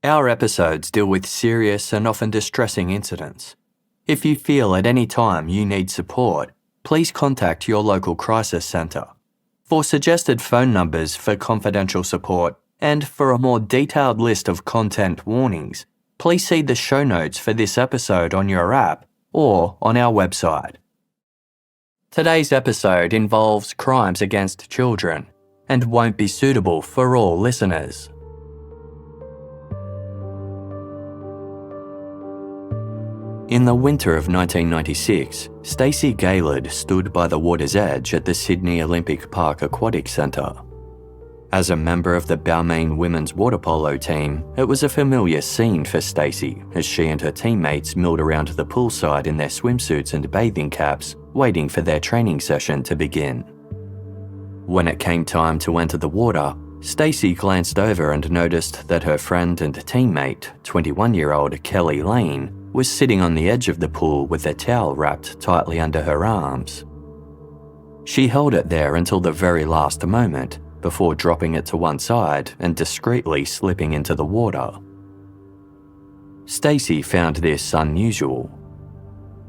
Our episodes deal with serious and often distressing incidents. If you feel at any time you need support, please contact your local crisis centre. For suggested phone numbers for confidential support and for a more detailed list of content warnings, please see the show notes for this episode on your app or on our website. Today's episode involves crimes against children and won't be suitable for all listeners. In the winter of 1996, Stacey Gaylord stood by the water's edge at the Sydney Olympic Park Aquatic Centre. As a member of the Balmain women's water polo team, it was a familiar scene for Stacey as she and her teammates milled around the poolside in their swimsuits and bathing caps, waiting for their training session to begin. When it came time to enter the water, Stacey glanced over and noticed that her friend and teammate, 21-year-old Keli Lane, was sitting on the edge of the pool with a towel wrapped tightly under her arms. She held it there until the very last moment, before dropping it to one side and discreetly slipping into the water. Stacey found this unusual.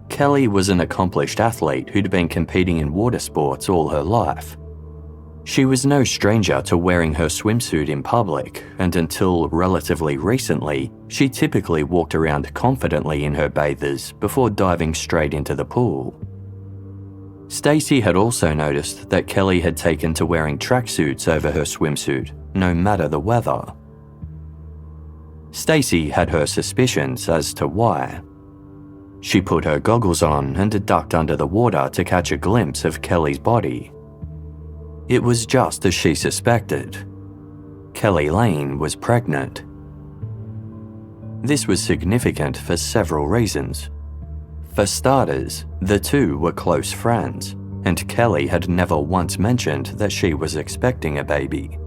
Keli was an accomplished athlete who'd been competing in water sports all her life. She was no stranger to wearing her swimsuit in public, and until relatively recently, she typically walked around confidently in her bathers before diving straight into the pool. Stacey had also noticed that Keli had taken to wearing tracksuits over her swimsuit, no matter the weather. Stacey had her suspicions as to why. She put her goggles on and ducked under the water to catch a glimpse of Keli's body. It was just as she suspected. Keli Lane was pregnant. This was significant for several reasons. For starters, the two were close friends, and Keli had never once mentioned that she was expecting a baby.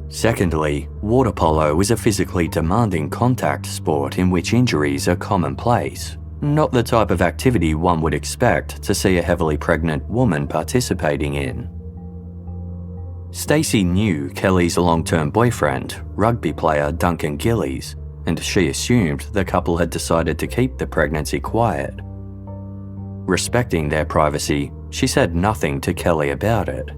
Secondly, water polo is a physically demanding contact sport in which injuries are commonplace, not the type of activity one would expect to see a heavily pregnant woman participating in. Stacey knew Keli's long-term boyfriend, rugby player Duncan Gillies, and she assumed the couple had decided to keep the pregnancy quiet. Respecting their privacy, she said nothing to Keli about it.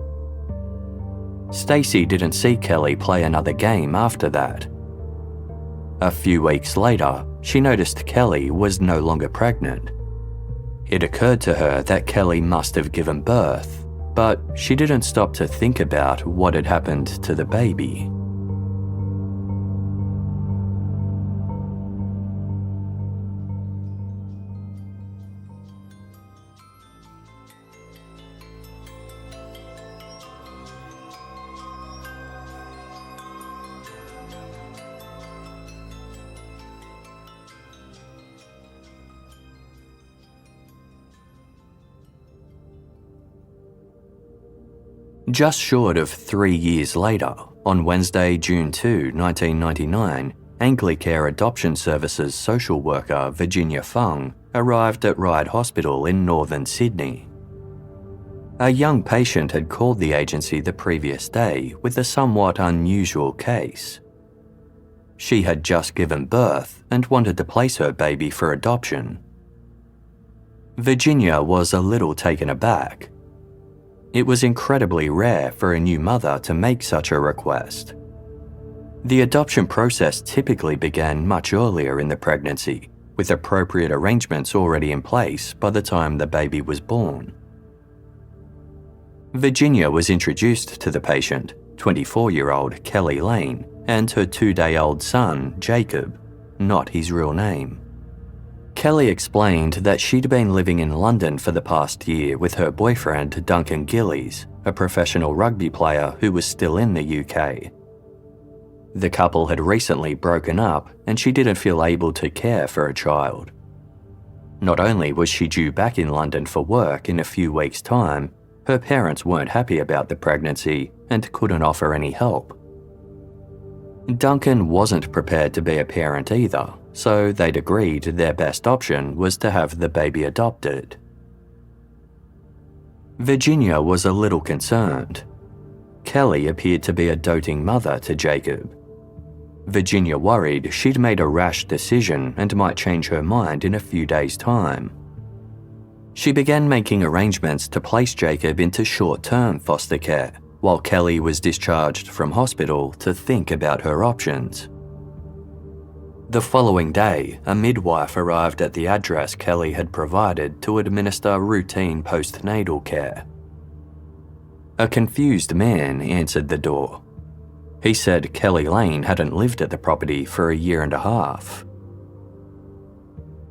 Stacey didn't see Keli play another game after that. A few weeks later, she noticed Keli was no longer pregnant. It occurred to her that Keli must have given birth, but she didn't stop to think about what had happened to the baby. Just short of 3 years later, on Wednesday, June 2, 1999, Anglicare Adoption Services social worker Virginia Fung arrived at Ryde Hospital in northern Sydney. A young patient had called the agency the previous day with a somewhat unusual case. She had just given birth and wanted to place her baby for adoption. Virginia was a little taken aback. It was incredibly rare for a new mother to make such a request. The adoption process typically began much earlier in the pregnancy, with appropriate arrangements already in place by the time the baby was born. Virginia was introduced to the patient, 24-year-old Keli Lane, and her 2-day-old son, Jacob, not his real name. Keli explained that she'd been living in London for the past year with her boyfriend Duncan Gillies, a professional rugby player who was still in the UK. The couple had recently broken up and she didn't feel able to care for a child. Not only was she due back in London for work in a few weeks' time, her parents weren't happy about the pregnancy and couldn't offer any help. Duncan wasn't prepared to be a parent either, so they'd agreed their best option was to have the baby adopted. Virginia was a little concerned. Keli appeared to be a doting mother to Jacob. Virginia worried she'd made a rash decision and might change her mind in a few days' time. She began making arrangements to place Jacob into short-term foster care, while Keli was discharged from hospital to think about her options. The following day, a midwife arrived at the address Keli had provided to administer routine postnatal care. A confused man answered the door. He said Keli Lane hadn't lived at the property for a year and a half.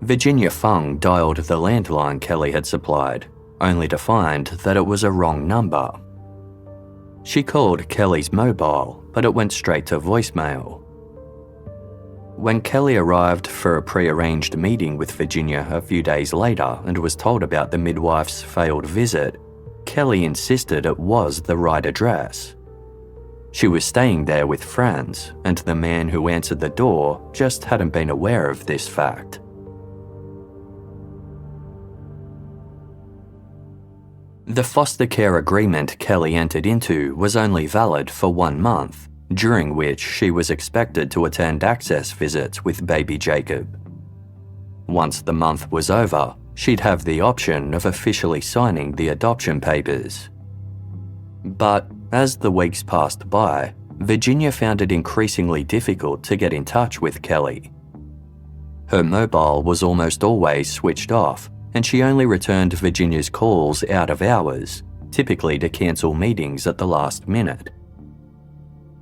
Virginia Fung dialed the landline Keli had supplied, only to find that it was a wrong number. She called Keli's mobile, but it went straight to voicemail. When Keli arrived for a pre-arranged meeting with Virginia a few days later and was told about the midwife's failed visit, Keli insisted it was the right address. She was staying there with friends, and the man who answered the door just hadn't been aware of this fact. The foster care agreement Keli entered into was only valid for 1 month, during which she was expected to attend access visits with baby Jacob. Once the month was over, she'd have the option of officially signing the adoption papers. But as the weeks passed by, Virginia found it increasingly difficult to get in touch with Keli. Her mobile was almost always switched off, and she only returned Virginia's calls out of hours, typically to cancel meetings at the last minute.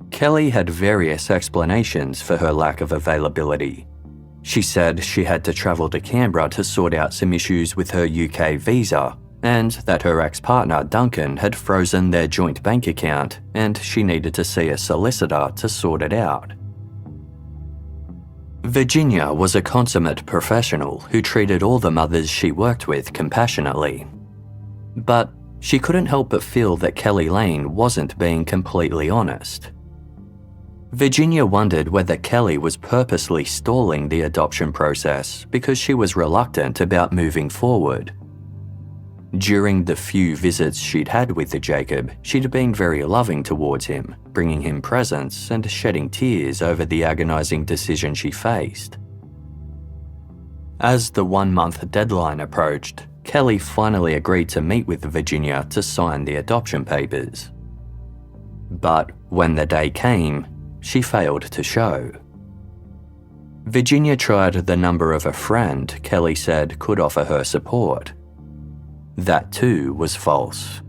Keli had various explanations for her lack of availability. She said she had to travel to Canberra to sort out some issues with her UK visa, and that her ex-partner Duncan had frozen their joint bank account and she needed to see a solicitor to sort it out. Virginia was a consummate professional who treated all the mothers she worked with compassionately. But she couldn't help but feel that Keli Lane wasn't being completely honest. Virginia wondered whether Keli was purposely stalling the adoption process because she was reluctant about moving forward. During the few visits she'd had with Jacob, she'd been very loving towards him, bringing him presents and shedding tears over the agonizing decision she faced. As the 1-month deadline approached, Keli finally agreed to meet with Virginia to sign the adoption papers. But when the day came, she failed to show. Virginia tried the number of a friend Keli said could offer her support. That too was false.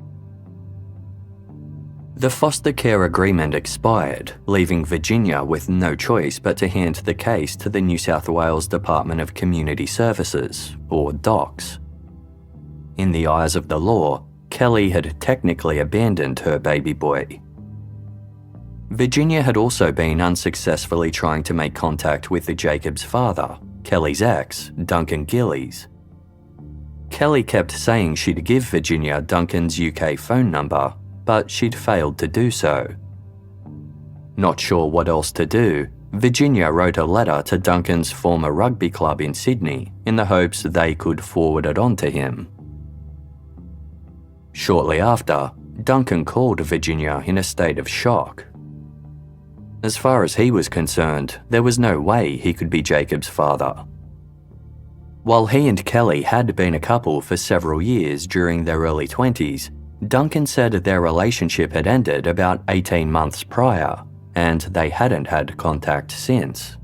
The foster care agreement expired, leaving Virginia with no choice but to hand the case to the New South Wales Department of Community Services, or DOCS. In the eyes of the law, Keli had technically abandoned her baby boy. Virginia had also been unsuccessfully trying to make contact with Jacob's father, Keli's ex, Duncan Gillies. Keli kept saying she'd give Virginia Duncan's UK phone number, but she'd failed to do so. Not sure what else to do, Virginia wrote a letter to Duncan's former rugby club in Sydney in the hopes they could forward it on to him. Shortly after, Duncan called Virginia in a state of shock. As far as he was concerned, there was no way he could be Jacob's father. While he and Keli had been a couple for several years during their early 20s, Duncan said their relationship had ended about 18 months prior, and they hadn't had contact since.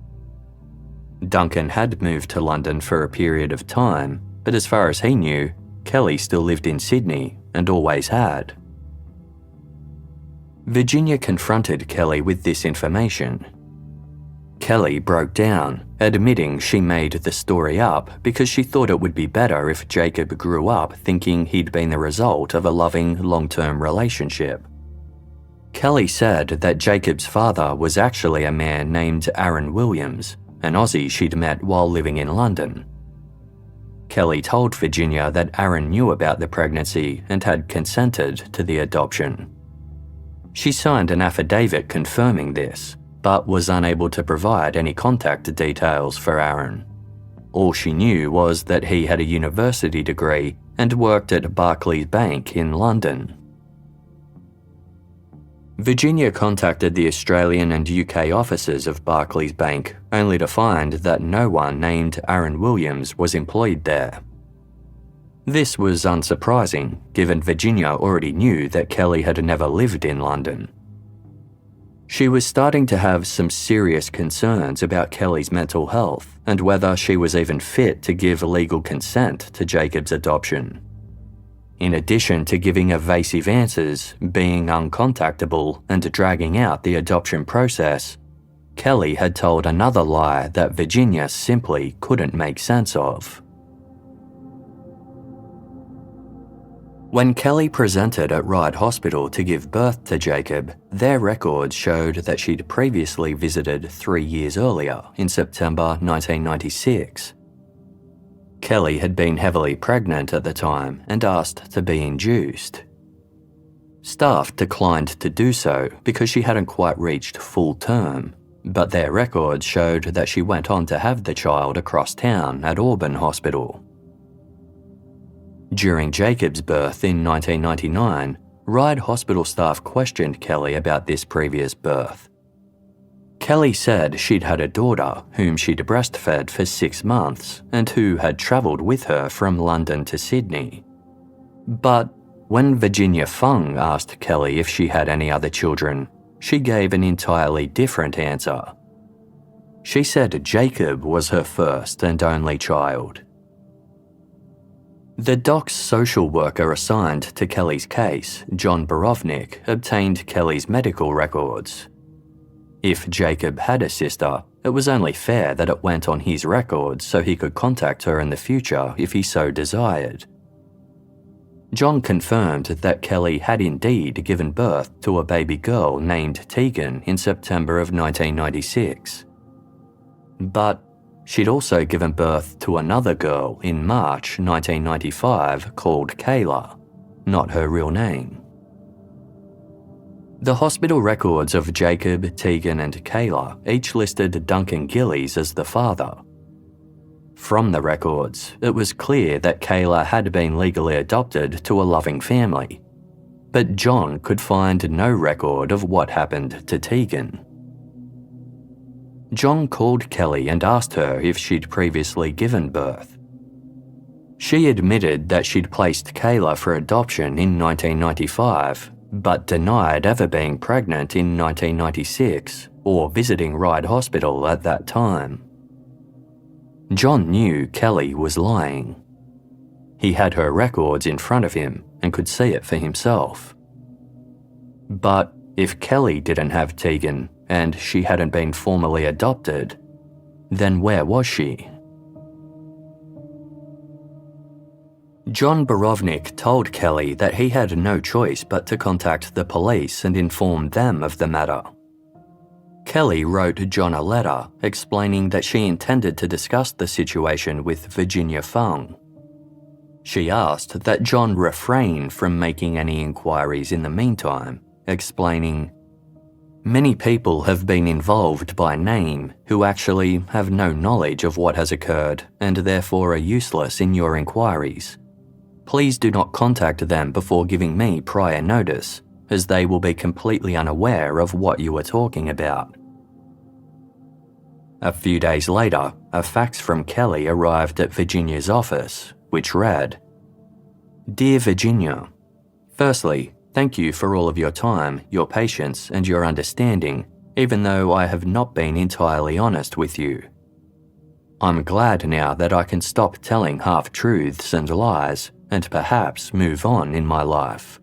Duncan had moved to London for a period of time, but as far as he knew, Keli still lived in Sydney and always had. Virginia confronted Keli with this information. Keli broke down, admitting she made the story up because she thought it would be better if Jacob grew up thinking he'd been the result of a loving, long-term relationship. Keli said that Jacob's father was actually a man named Aaron Williams, an Aussie she'd met while living in London. Keli told Virginia that Aaron knew about the pregnancy and had consented to the adoption. She signed an affidavit confirming this, but was unable to provide any contact details for Aaron. All she knew was that he had a university degree and worked at Barclays Bank in London. Virginia contacted the Australian and UK offices of Barclays Bank only to find that no one named Aaron Williams was employed there. This was unsurprising, given Virginia already knew that Keli had never lived in London. She was starting to have some serious concerns about Keli's mental health and whether she was even fit to give legal consent to Jacob's adoption. In addition to giving evasive answers, being uncontactable, and dragging out the adoption process, Keli had told another lie that Virginia simply couldn't make sense of. When Keli presented at Ryde Hospital to give birth to Jacob, their records showed that she'd previously visited 3 years earlier, in September 1996. Keli had been heavily pregnant at the time and asked to be induced. Staff declined to do so because she hadn't quite reached full term, but their records showed that she went on to have the child across town at Auburn Hospital. During Jacob's birth in 1999, Ryde Hospital staff questioned Keli about this previous birth. Keli said she'd had a daughter whom she'd breastfed for 6 months and who had travelled with her from London to Sydney. But when Virginia Fung asked Keli if she had any other children, she gave an entirely different answer. She said Jacob was her first and only child. The doc's social worker assigned to Keli's case, John Borovnik, obtained Keli's medical records. If Jacob had a sister, it was only fair that it went on his records so he could contact her in the future if he so desired. John confirmed that Keli had indeed given birth to a baby girl named Tegan in September of 1996. But she'd also given birth to another girl in March 1995 called Kayla, not her real name. The hospital records of Jacob, Tegan and Kayla each listed Duncan Gillies as the father. From the records, it was clear that Kayla had been legally adopted to a loving family, but John could find no record of what happened to Tegan. John called Keli and asked her if she'd previously given birth. She admitted that she'd placed Kayla for adoption in 1995, but denied ever being pregnant in 1996 or visiting Ryde Hospital at that time. John knew Keli was lying. He had her records in front of him and could see it for himself. But if Keli didn't have Tegan and she hadn't been formally adopted, then where was she? John Borovnik told Keli that he had no choice but to contact the police and inform them of the matter. Keli wrote John a letter explaining that she intended to discuss the situation with Virginia Fung. She asked that John refrain from making any inquiries in the meantime, explaining, "Many people have been involved by name who actually have no knowledge of what has occurred and therefore are useless in your inquiries. Please do not contact them before giving me prior notice, as they will be completely unaware of what you are talking about." A few days later, a fax from Keli arrived at Virginia's office, which read, "Dear Virginia, firstly, thank you for all of your time, your patience, and your understanding, even though I have not been entirely honest with you. I'm glad now that I can stop telling half-truths and lies, and perhaps move on in my life.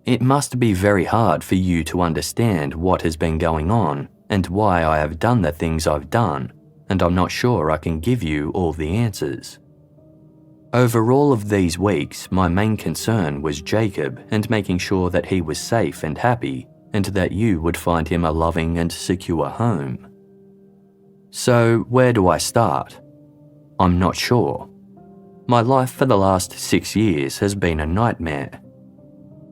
It must be very hard for you to understand what has been going on and why I have done the things I've done, and I'm not sure I can give you all the answers. Over all of these weeks, my main concern was Jacob and making sure that he was safe and happy, and that you would find him a loving and secure home. So where do I start? I'm not sure. My life for the last 6 years has been a nightmare.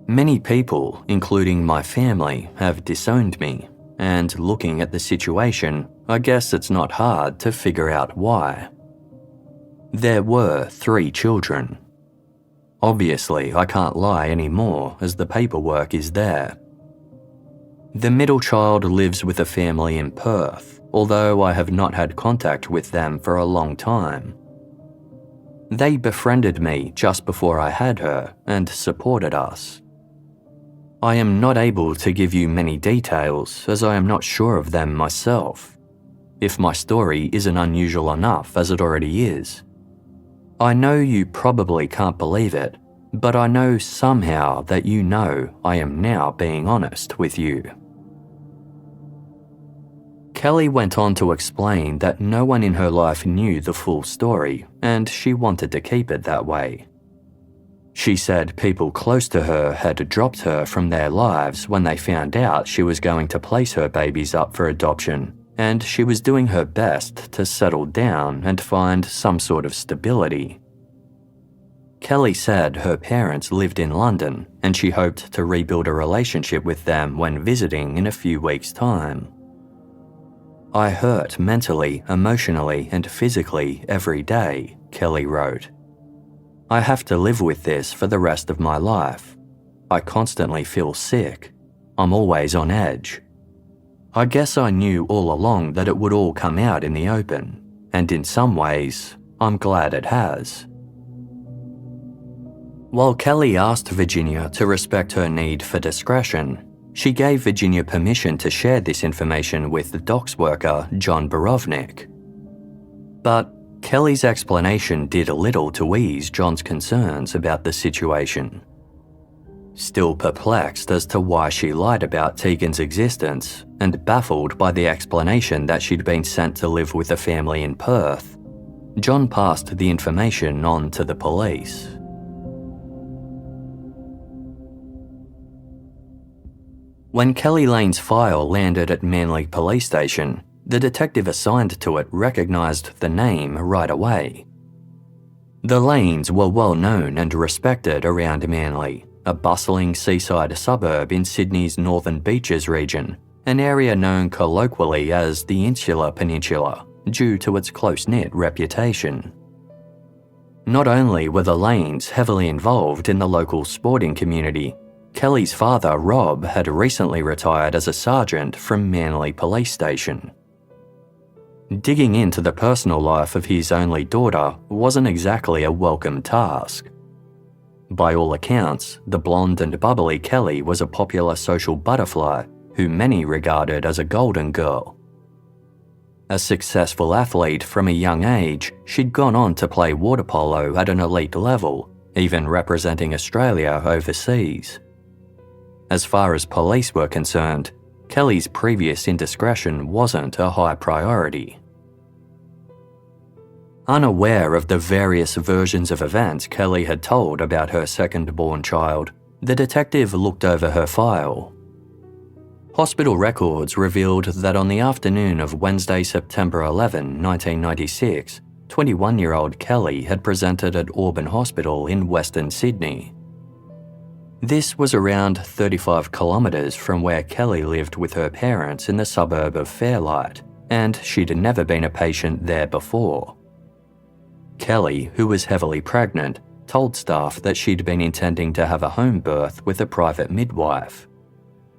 Many people, including my family, have disowned me. and looking at the situation, I guess it's not hard to figure out why. There were 3 children. Obviously, I can't lie anymore as the paperwork is there. The middle child lives with a family in Perth, although I have not had contact with them for a long time. They befriended me just before I had her and supported us. I am not able to give you many details as I am not sure of them myself, if my story isn't unusual enough as it already is. I know you probably can't believe it, but I know somehow that you know I am now being honest with you. Keli went on to explain that no one in her life knew the full story, and she wanted to keep it that way. She said people close to her had dropped her from their lives when they found out she was going to place her babies up for adoption, and she was doing her best to settle down and find some sort of stability. Keli said her parents lived in London, and she hoped to rebuild a relationship with them when visiting in a few weeks' time. I hurt mentally, emotionally, and physically every day, Keli wrote. I have to live with this for the rest of my life. I constantly feel sick. I'm always on edge. I guess I knew all along that it would all come out in the open, and in some ways, I'm glad it has. While Keli asked Virginia to respect her need for discretion, she gave Virginia permission to share this information with the docks worker John Borovnik. But Keli's explanation did little to ease John's concerns about the situation. Still perplexed as to why she lied about Tegan's existence and baffled by the explanation that she'd been sent to live with a family in Perth, John passed the information on to the police. When Keli Lane's file landed at Manly Police Station, the detective assigned to it recognised the name right away. The Lanes were well known and respected around Manly, a bustling seaside suburb in Sydney's Northern Beaches region, an area known colloquially as the Insular Peninsula due to its close-knit reputation. Not only were the Lanes heavily involved in the local sporting community, Keli's father, Rob, had recently retired as a sergeant from Manly Police Station. Digging into the personal life of his only daughter wasn't exactly a welcome task. By all accounts, the blonde and bubbly Keli was a popular social butterfly who many regarded as a golden girl. A successful athlete from a young age, she'd gone on to play water polo at an elite level, even representing Australia overseas. As far as police were concerned, Keli's previous indiscretion wasn't a high priority. Unaware of the various versions of events Keli had told about her second-born child, the detective looked over her file. Hospital records revealed that on the afternoon of Wednesday, September 11, 1996, 21-year-old Keli had presented at Auburn Hospital in Western Sydney. This was around 35 kilometres from where Keli lived with her parents in the suburb of Fairlight, and she'd never been a patient there before. Keli, who was heavily pregnant, told staff that she'd been intending to have a home birth with a private midwife.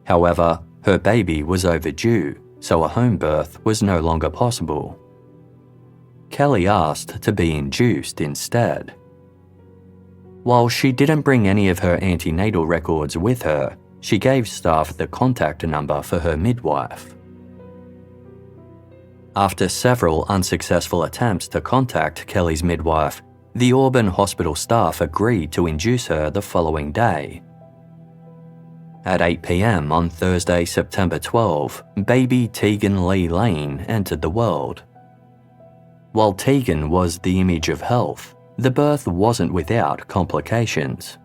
However, her baby was overdue, so a home birth was no longer possible. Keli asked to be induced instead. While she didn't bring any of her antenatal records with her, she gave staff the contact number for her midwife. After several unsuccessful attempts to contact Keli's midwife, the Auburn hospital staff agreed to induce her the following day. At 8 p.m. on Thursday, September 12, baby Tegan Lee Lane entered the world. While Tegan was the image of health, the birth wasn't without complications.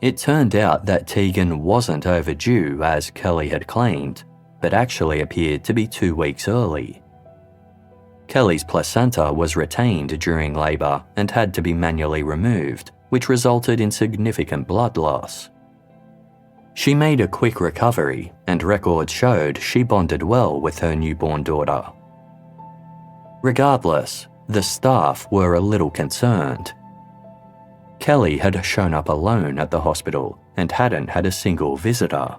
It turned out that Tegan wasn't overdue as Keli had claimed, but actually appeared to be 2 weeks early. Keli's placenta was retained during labour and had to be manually removed, which resulted in significant blood loss. She made a quick recovery, and records showed she bonded well with her newborn daughter. Regardless, the staff were a little concerned. Keli had shown up alone at the hospital and hadn't had a single visitor.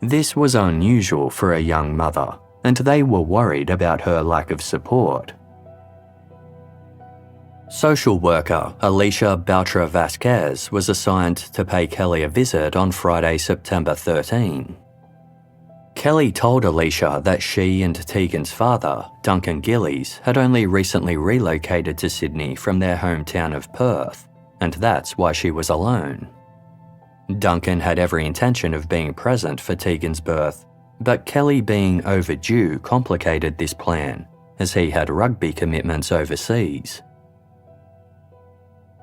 This was unusual for a young mother, and they were worried about her lack of support. Social worker Alicia Beltra Vasquez was assigned to pay Keli a visit on Friday, September 13. Keli told Alicia that she and Tegan's father, Duncan Gillies, had only recently relocated to Sydney from their hometown of Perth, and that's why she was alone. Duncan had every intention of being present for Tegan's birth, but Keli being overdue complicated this plan, as he had rugby commitments overseas.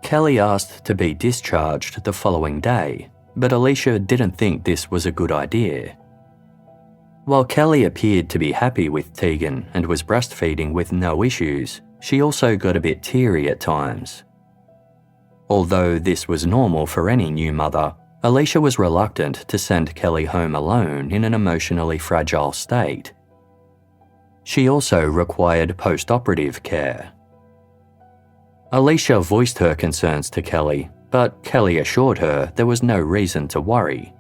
Keli asked to be discharged the following day, but Alicia didn't think this was a good idea. While Keli appeared to be happy with Tegan and was breastfeeding with no issues, she also got a bit teary at times. Although this was normal for any new mother, Alicia was reluctant to send Keli home alone in an emotionally fragile state. She also required post-operative care. Alicia voiced her concerns to Keli, but Keli assured her there was no reason to worry.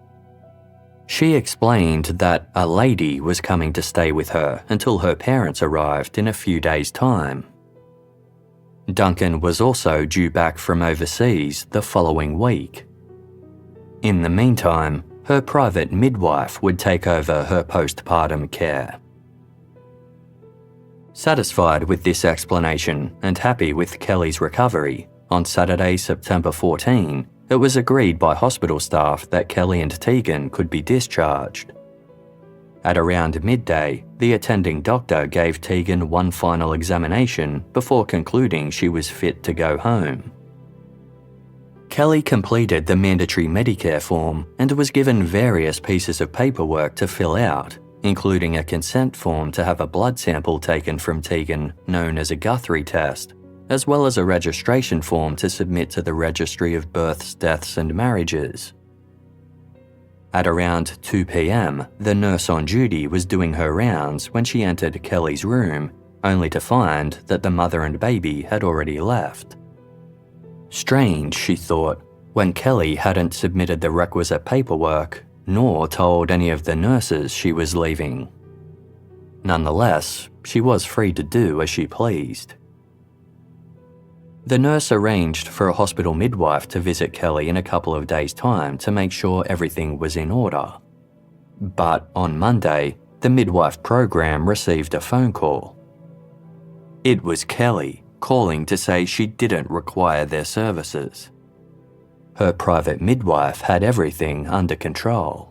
She explained that a lady was coming to stay with her until her parents arrived in a few days' time. Duncan was also due back from overseas the following week. In the meantime, her private midwife would take over her postpartum care. Satisfied with this explanation and happy with Keli's recovery, on Saturday, September 14, it was agreed by hospital staff that Keli and Tegan could be discharged. At around midday, the attending doctor gave Tegan one final examination before concluding she was fit to go home. Keli completed the mandatory Medicare form and was given various pieces of paperwork to fill out, including a consent form to have a blood sample taken from Tegan known as a Guthrie test, as well as a registration form to submit to the Registry of Births, Deaths and Marriages. At around 2 p.m, the nurse on duty was doing her rounds when she entered Keli's room, only to find that the mother and baby had already left. Strange, she thought, when Keli hadn't submitted the requisite paperwork, nor told any of the nurses she was leaving. Nonetheless, she was free to do as she pleased. The nurse arranged for a hospital midwife to visit Keli in a couple of days' time to make sure everything was in order. But on Monday, the midwife program received a phone call. It was Keli calling to say she didn't require their services. Her private midwife had everything under control.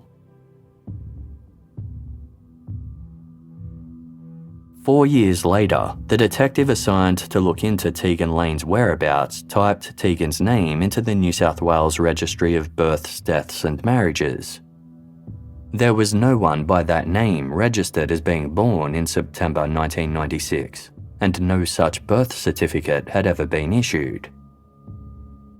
4 years later, the detective assigned to look into Tegan Lane's whereabouts typed Tegan's name into the New South Wales Registry of Births, Deaths and Marriages. There was no one by that name registered as being born in September 1996, and no such birth certificate had ever been issued.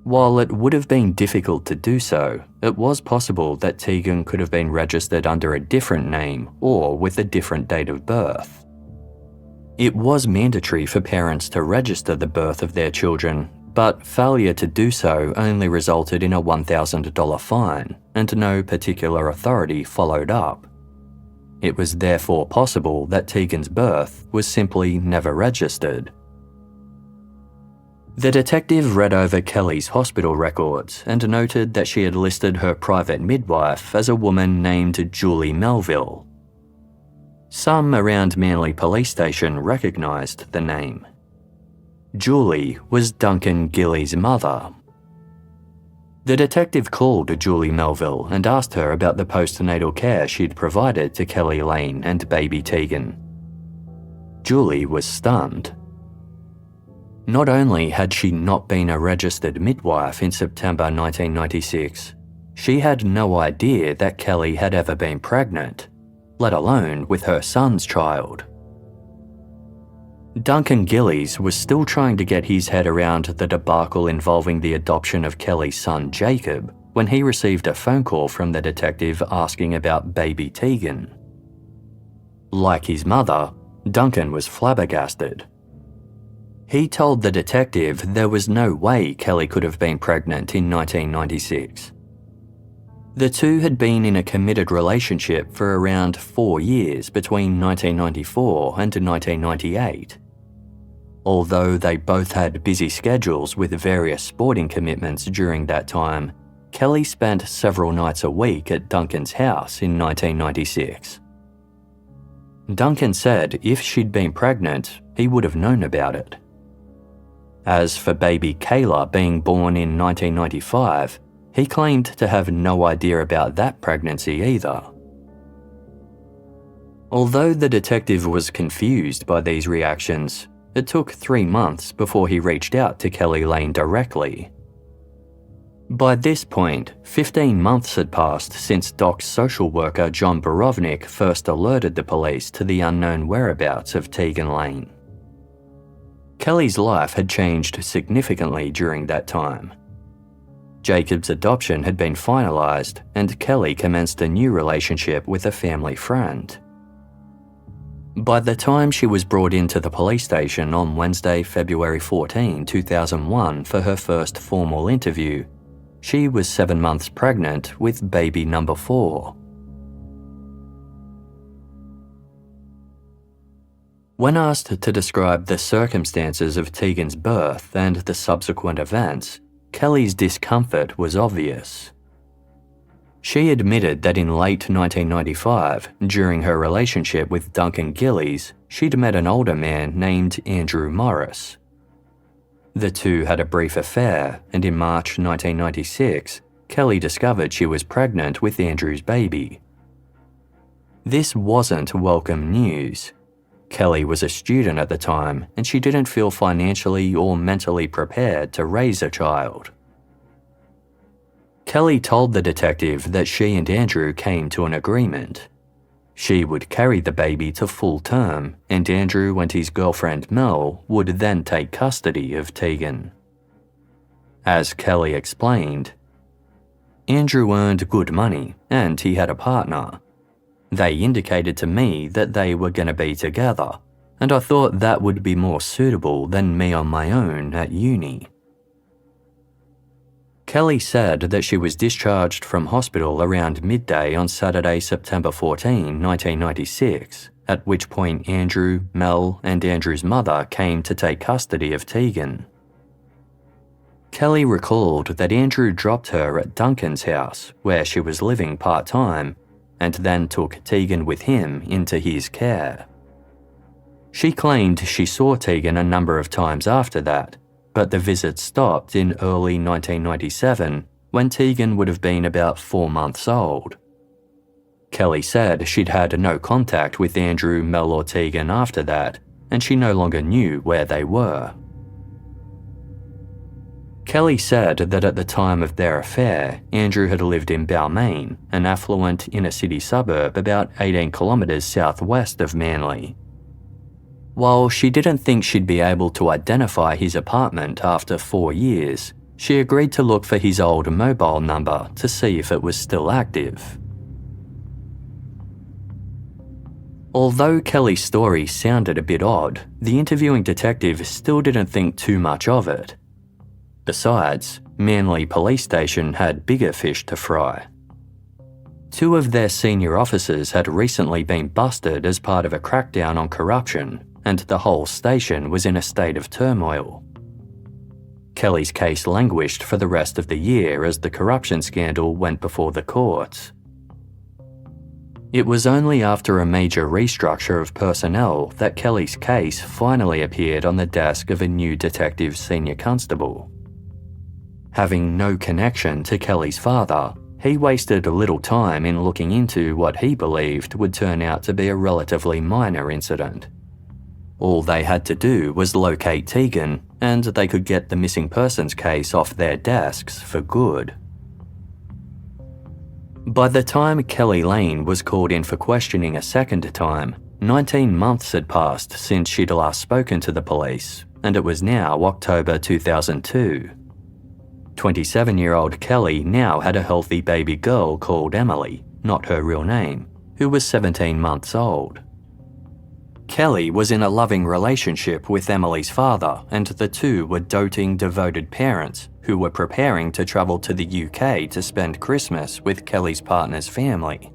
While it would have been difficult to do so, it was possible that Tegan could have been registered under a different name or with a different date of birth. It was mandatory for parents to register the birth of their children, but failure to do so only resulted in a $1,000 fine, and no particular authority followed up. It was therefore possible that Tegan's birth was simply never registered. The detective read over Keli's hospital records and noted that she had listed her private midwife as a woman named Julie Melville. Some around Manly Police Station recognised the name. Julie was Duncan Gillies' mother. The detective called Julie Melville and asked her about the postnatal care she'd provided to Keli Lane and baby Tegan. Julie was stunned. Not only had she not been a registered midwife in September 1996, she had no idea that Keli had ever been pregnant, let alone with her son's child. Duncan Gillies was still trying to get his head around the debacle involving the adoption of Keli's son Jacob when he received a phone call from the detective asking about baby Tegan. Like his mother, Duncan was flabbergasted. He told the detective there was no way Keli could have been pregnant in 1996. The two had been in a committed relationship for around 4 years between 1994 and 1998. Although they both had busy schedules with various sporting commitments during that time, Keli spent several nights a week at Duncan's house in 1996. Duncan said if she'd been pregnant, he would have known about it. As for baby Kayla being born in 1995, he claimed to have no idea about that pregnancy either. Although the detective was confused by these reactions, it took 3 months before he reached out to Keli Lane directly. By this point, 15 months had passed since Doc's social worker John Borovnik first alerted the police to the unknown whereabouts of Tegan Lane. Keli's life had changed significantly during that time. Jacob's adoption had been finalised, and Keli commenced a new relationship with a family friend. By the time she was brought into the police station on Wednesday, February 14, 2001 for her first formal interview, she was 7 months pregnant with baby number 4. When asked to describe the circumstances of Tegan's birth and the subsequent events, Keli's discomfort was obvious. She admitted that in late 1995, during her relationship with Duncan Gillies, she'd met an older man named Andrew Norris. The two had a brief affair, and in March 1996, Keli discovered she was pregnant with Andrew's baby. This wasn't welcome news. Keli was a student at the time, and she didn't feel financially or mentally prepared to raise a child. Keli told the detective that she and Andrew came to an agreement. She would carry the baby to full term, and Andrew and his girlfriend Mel would then take custody of Tegan. As Keli explained, Andrew earned good money, and he had a partner. They indicated to me that they were going to be together, and I thought that would be more suitable than me on my own at uni. Keli said that she was discharged from hospital around midday on Saturday, September 14, 1996, at which point Andrew, Mel, and Andrew's mother came to take custody of Tegan. Keli recalled that Andrew dropped her at Duncan's house, where she was living part-time, and then took Tegan with him into his care. She claimed she saw Tegan a number of times after that, but the visit stopped in early 1997 when Tegan would have been about 4 months old. Keli said she'd had no contact with Andrew, Mel, or Tegan after that, and she no longer knew where they were. Keli said that at the time of their affair, Andrew had lived in Balmain, an affluent inner-city suburb about 18 kilometres southwest of Manly. While she didn't think she'd be able to identify his apartment after 4 years, she agreed to look for his old mobile number to see if it was still active. Although Keli's story sounded a bit odd, the interviewing detective still didn't think too much of it. Besides, Manly Police Station had bigger fish to fry. 2 of their senior officers had recently been busted as part of a crackdown on corruption, and the whole station was in a state of turmoil. Keli's case languished for the rest of the year as the corruption scandal went before the courts. It was only after a major restructure of personnel that Keli's case finally appeared on the desk of a new detective senior constable. Having no connection to Keli's father, he wasted little time in looking into what he believed would turn out to be a relatively minor incident. All they had to do was locate Tegan, and they could get the missing persons case off their desks for good. By the time Keli Lane was called in for questioning a second time, 19 months had passed since she'd last spoken to the police, and it was now October 2002. 27-year-old Keli now had a healthy baby girl called Emily, not her real name, who was 17 months old. Keli was in a loving relationship with Emily's father, and the two were doting, devoted parents who were preparing to travel to the UK to spend Christmas with Keli's partner's family.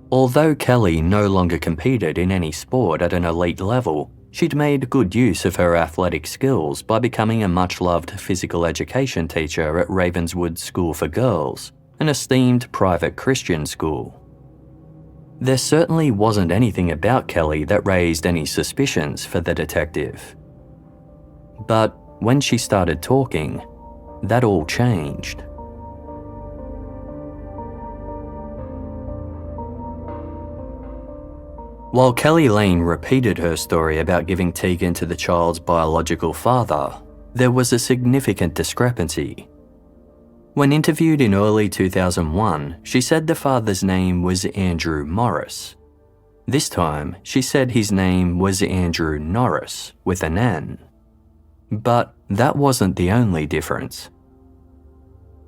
Although Keli no longer competed in any sport at an elite level, she'd made good use of her athletic skills by becoming a much-loved physical education teacher at Ravenswood School for Girls, an esteemed private Christian school. There certainly wasn't anything about Keli that raised any suspicions for the detective. But when she started talking, that all changed. While Keli Lane repeated her story about giving Tegan to the child's biological father, there was a significant discrepancy. When interviewed in early 2001, she said the father's name was Andrew Morris. This time, she said his name was Andrew Norris, with an N. But that wasn't the only difference.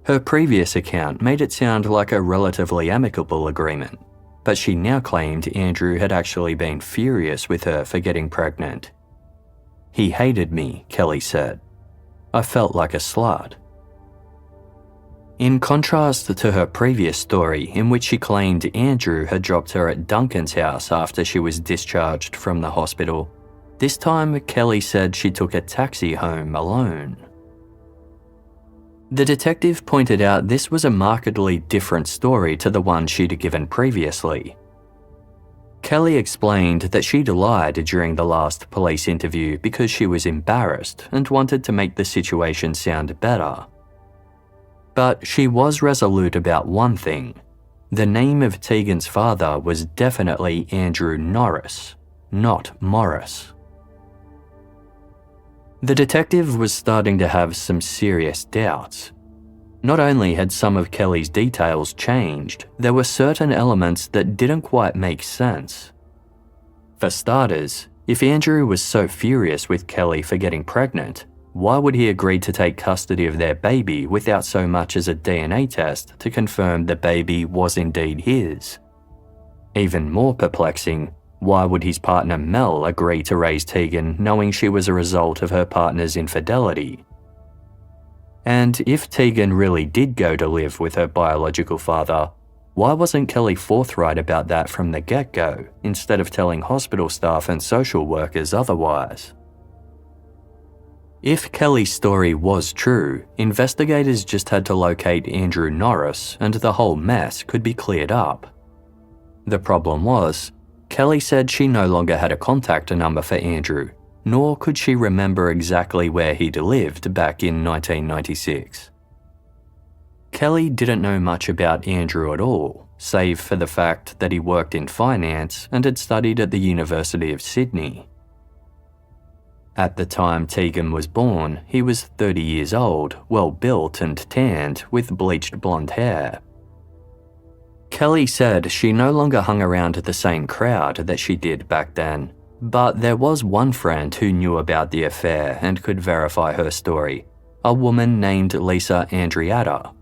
Her previous account made it sound like a relatively amicable agreement, but she now claimed Andrew had actually been furious with her for getting pregnant. "He hated me," Keli said. "I felt like a slut." In contrast to her previous story, in which she claimed Andrew had dropped her at Duncan's house after she was discharged from the hospital, this time Keli said she took a taxi home alone. The detective pointed out this was a markedly different story to the one she'd given previously. Keli explained that she'd lied during the last police interview because she was embarrassed and wanted to make the situation sound better. But she was resolute about one thing. The name of Tegan's father was definitely Andrew Norris, not Morris. The detective was starting to have some serious doubts. Not only had some of Keli's details changed, there were certain elements that didn't quite make sense. For starters, if Andrew was so furious with Keli for getting pregnant, why would he agree to take custody of their baby without so much as a DNA test to confirm the baby was indeed his? Even more perplexing, why would his partner Mel agree to raise Tegan knowing she was a result of her partner's infidelity? And if Tegan really did go to live with her biological father, why wasn't Keli forthright about that from the get-go, instead of telling hospital staff and social workers otherwise? If Keli's story was true, investigators just had to locate Andrew Norris and the whole mess could be cleared up. The problem was, Keli said she no longer had a contact number for Andrew, nor could she remember exactly where he'd lived back in 1996. Keli didn't know much about Andrew at all, save for the fact that he worked in finance and had studied at the University of Sydney. At the time Tegan was born, he was 30 years old, well-built and tanned, with bleached blonde hair. Keli said she no longer hung around the same crowd that she did back then, but there was one friend who knew about the affair and could verify her story, a woman named Lisa Andriatta.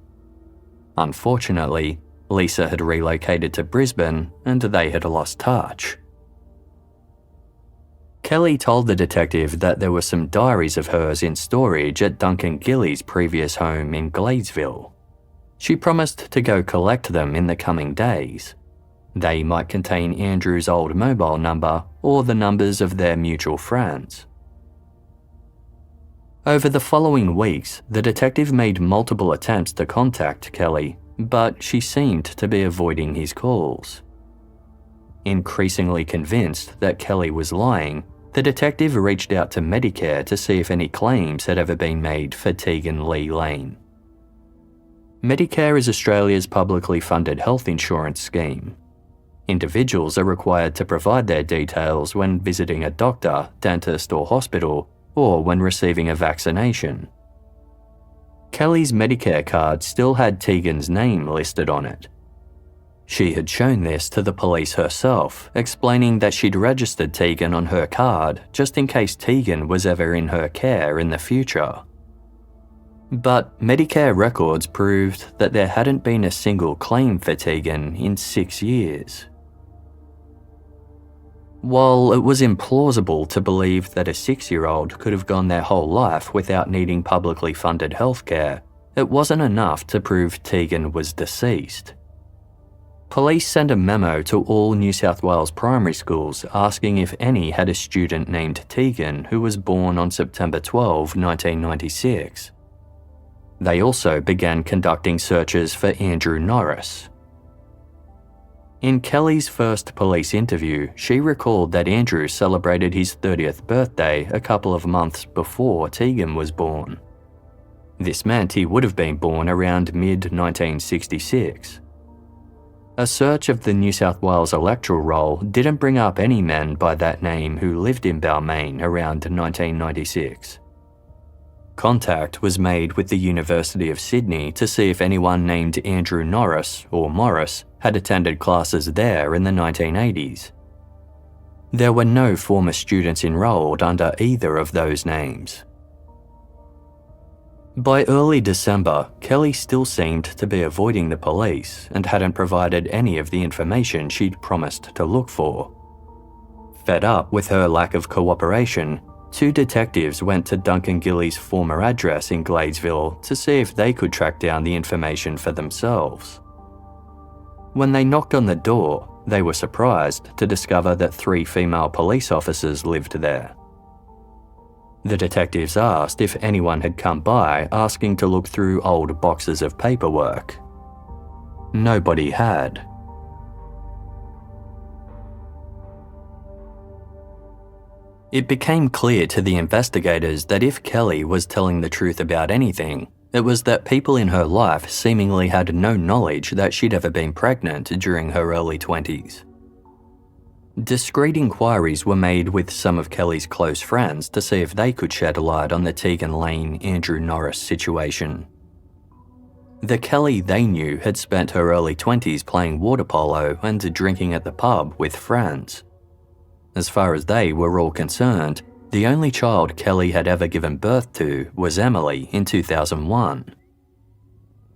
Unfortunately, Lisa had relocated to Brisbane and they had lost touch. Keli told the detective that there were some diaries of hers in storage at Duncan Gillies' previous home in Gladesville. She promised to go collect them in the coming days. They might contain Andrew's old mobile number or the numbers of their mutual friends. Over the following weeks, the detective made multiple attempts to contact Keli, but she seemed to be avoiding his calls. Increasingly convinced that Keli was lying, the detective reached out to Medicare to see if any claims had ever been made for Tegan Lee Lane. Medicare is Australia's publicly funded health insurance scheme. Individuals are required to provide their details when visiting a doctor, dentist or hospital, or when receiving a vaccination. Keli's Medicare card still had Tegan's name listed on it. She had shown this to the police herself, explaining that she'd registered Tegan on her card just in case Tegan was ever in her care in the future. But Medicare records proved that there hadn't been a single claim for Tegan in 6 years. While it was implausible to believe that a 6-year-old could have gone their whole life without needing publicly funded healthcare, it wasn't enough to prove Tegan was deceased. Police sent a memo to all New South Wales primary schools asking if any had a student named Tegan who was born on September 12, 1996. They also began conducting searches for Andrew Norris. In Kelly's first police interview, she recalled that Andrew celebrated his 30th birthday a couple of months before Tegan was born. This meant he would have been born around mid-1966. A search of the New South Wales electoral roll didn't bring up any men by that name who lived in Balmain around 1996. Contact was made with the University of Sydney to see if anyone named Andrew Norris or Morris had attended classes there in the 1980s. There were no former students enrolled under either of those names. By early December, Kelly still seemed to be avoiding the police and hadn't provided any of the information she'd promised to look for. Fed up with her lack of cooperation, 2 detectives went to Duncan Gillies' former address in Gladesville to see if they could track down the information for themselves. When they knocked on the door, they were surprised to discover that 3 female police officers lived there. The detectives asked if anyone had come by asking to look through old boxes of paperwork. Nobody had. It became clear to the investigators that if Kelly was telling the truth about anything, it was that people in her life seemingly had no knowledge that she'd ever been pregnant during her early 20s. Discreet inquiries were made with some of Kelly's close friends to see if they could shed light on the Tegan Lane, Andrew Norris situation. The Kelly they knew had spent her early 20s playing water polo and drinking at the pub with friends. As far as they were all concerned, the only child Kelly had ever given birth to was Emily in 2001.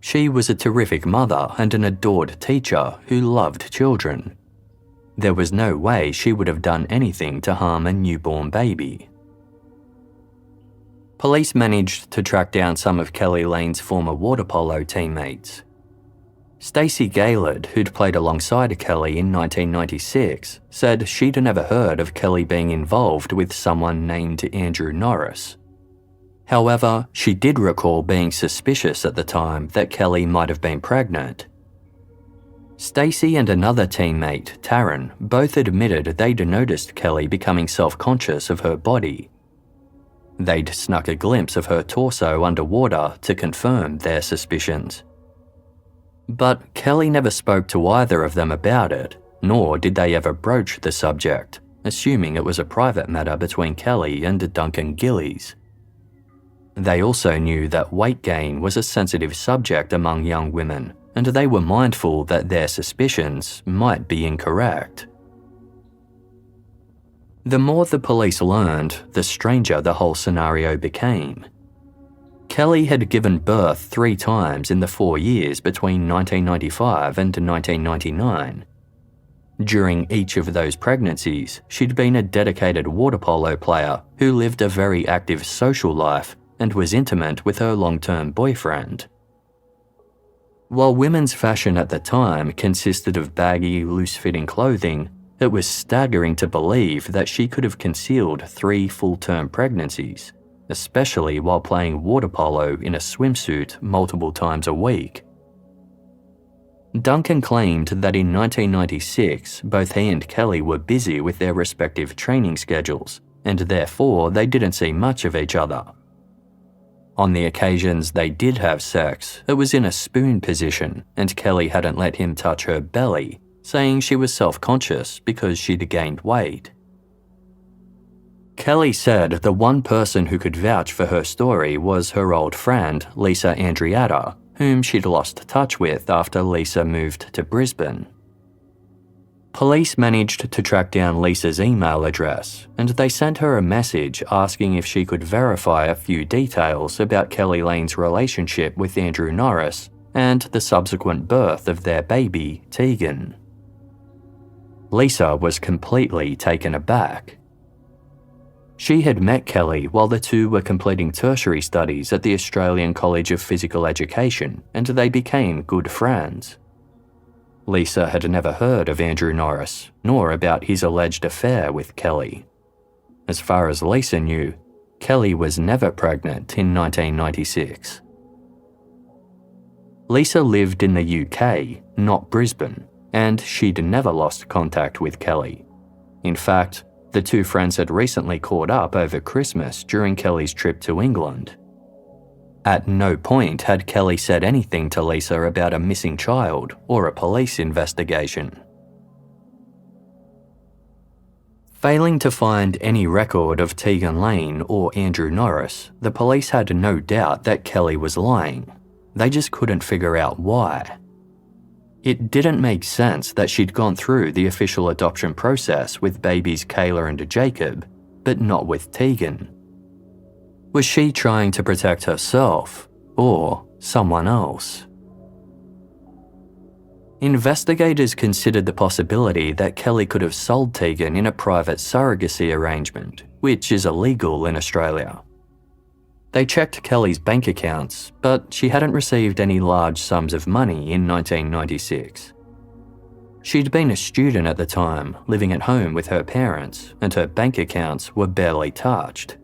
She was a terrific mother and an adored teacher who loved children. There was no way she would have done anything to harm a newborn baby. Police managed to track down some of Keli Lane's former water polo teammates. Stacey Gaylord, who'd played alongside Kelly in 1996, said she'd never heard of Kelly being involved with someone named Andrew Norris. However, she did recall being suspicious at the time that Kelly might have been pregnant. Stacey and another teammate, Taryn, both admitted they'd noticed Kelly becoming self-conscious of her body. They'd snuck a glimpse of her torso underwater to confirm their suspicions. But Kelly never spoke to either of them about it, nor did they ever broach the subject, assuming it was a private matter between Kelly and Duncan Gillies. They also knew that weight gain was a sensitive subject among young women, and they were mindful that their suspicions might be incorrect. The more the police learned, the stranger the whole scenario became. Kelly had given birth 3 times in the 4 years between 1995 and 1999. During each of those pregnancies, she'd been a dedicated water polo player who lived a very active social life and was intimate with her long-term boyfriend. While women's fashion at the time consisted of baggy, loose-fitting clothing, it was staggering to believe that she could have concealed 3 full-term pregnancies, especially while playing water polo in a swimsuit multiple times a week. Duncan claimed that in 1996, both he and Kelly were busy with their respective training schedules, and therefore they didn't see much of each other. On the occasions they did have sex, it was in a spoon position, and Kelly hadn't let him touch her belly, saying she was self-conscious because she'd gained weight. Kelly said the one person who could vouch for her story was her old friend, Lisa Andriata, whom she'd lost touch with after Lisa moved to Brisbane. Police managed to track down Lisa's email address, and they sent her a message asking if she could verify a few details about Keli Lane's relationship with Andrew Norris and the subsequent birth of their baby, Tegan. Lisa was completely taken aback. She had met Keli while the two were completing tertiary studies at the Australian College of Physical Education, and they became good friends. Lisa had never heard of Andrew Norris, nor about his alleged affair with Keli. As far as Lisa knew, Keli was never pregnant in 1996. Lisa lived in the UK, not Brisbane, and she'd never lost contact with Keli. In fact, the two friends had recently caught up over Christmas during Keli's trip to England. At no point had Keli said anything to Lisa about a missing child or a police investigation. Failing to find any record of Tegan Lane or Andrew Norris, the police had no doubt that Keli was lying. They just couldn't figure out why. It didn't make sense that she'd gone through the official adoption process with babies Kayla and Jacob, but not with Tegan. Was she trying to protect herself or someone else? Investigators considered the possibility that Keli could have sold Tegan in a private surrogacy arrangement, which is illegal in Australia. They checked Keli's bank accounts, but she hadn't received any large sums of money in 1996. She'd been a student at the time, living at home with her parents, and her bank accounts were barely touched.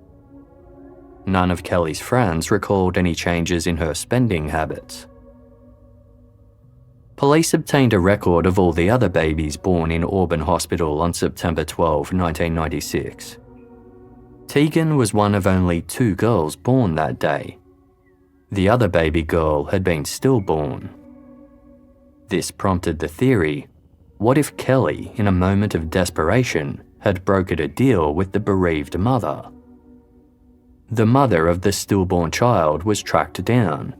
None of Keli's friends recalled any changes in her spending habits. Police obtained a record of all the other babies born in Auburn Hospital on September 12, 1996. Tegan was one of only 2 girls born that day. The other baby girl had been stillborn. This prompted the theory, what if Keli, in a moment of desperation, had brokered a deal with the bereaved mother? The mother of the stillborn child was tracked down.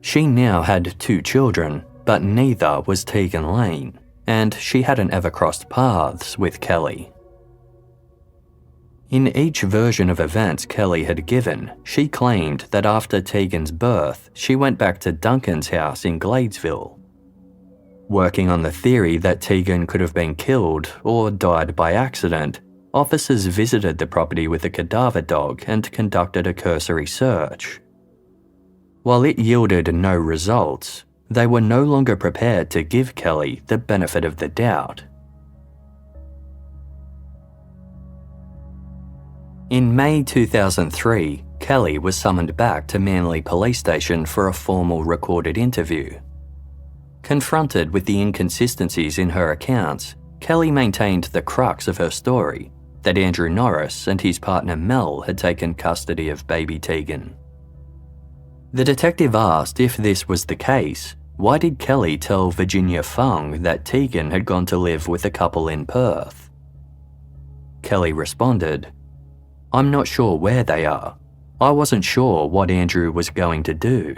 She now had 2 children, but neither was Tegan Lane, and she hadn't ever crossed paths with Keli. In each version of events Keli had given, she claimed that after Tegan's birth, she went back to Duncan's house in Gladesville. Working on the theory that Tegan could have been killed or died by accident, officers visited the property with a cadaver dog and conducted a cursory search. While it yielded no results, they were no longer prepared to give Keli the benefit of the doubt. In May 2003, Keli was summoned back to Manly Police Station for a formal recorded interview. Confronted with the inconsistencies in her accounts, Keli maintained the crux of her story, that Andrew Norris and his partner Mel had taken custody of baby Tegan. The detective asked if this was the case, why did Keli tell Virginia Fung that Tegan had gone to live with a couple in Perth? Keli responded, "I'm not sure where they are. I wasn't sure what Andrew was going to do."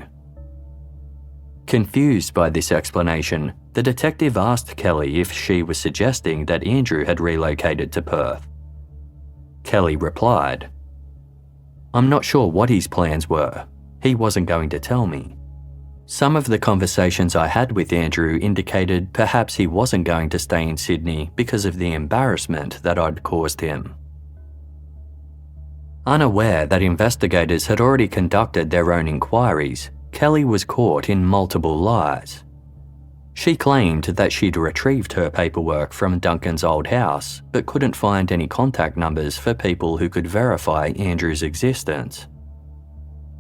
Confused by this explanation, the detective asked Keli if she was suggesting that Andrew had relocated to Perth. Keli replied, "I'm not sure what his plans were. He wasn't going to tell me. Some of the conversations I had with Andrew indicated perhaps he wasn't going to stay in Sydney because of the embarrassment that I'd caused him." Unaware that investigators had already conducted their own inquiries, Keli was caught in multiple lies. She claimed that she'd retrieved her paperwork from Duncan's old house, but couldn't find any contact numbers for people who could verify Andrew's existence.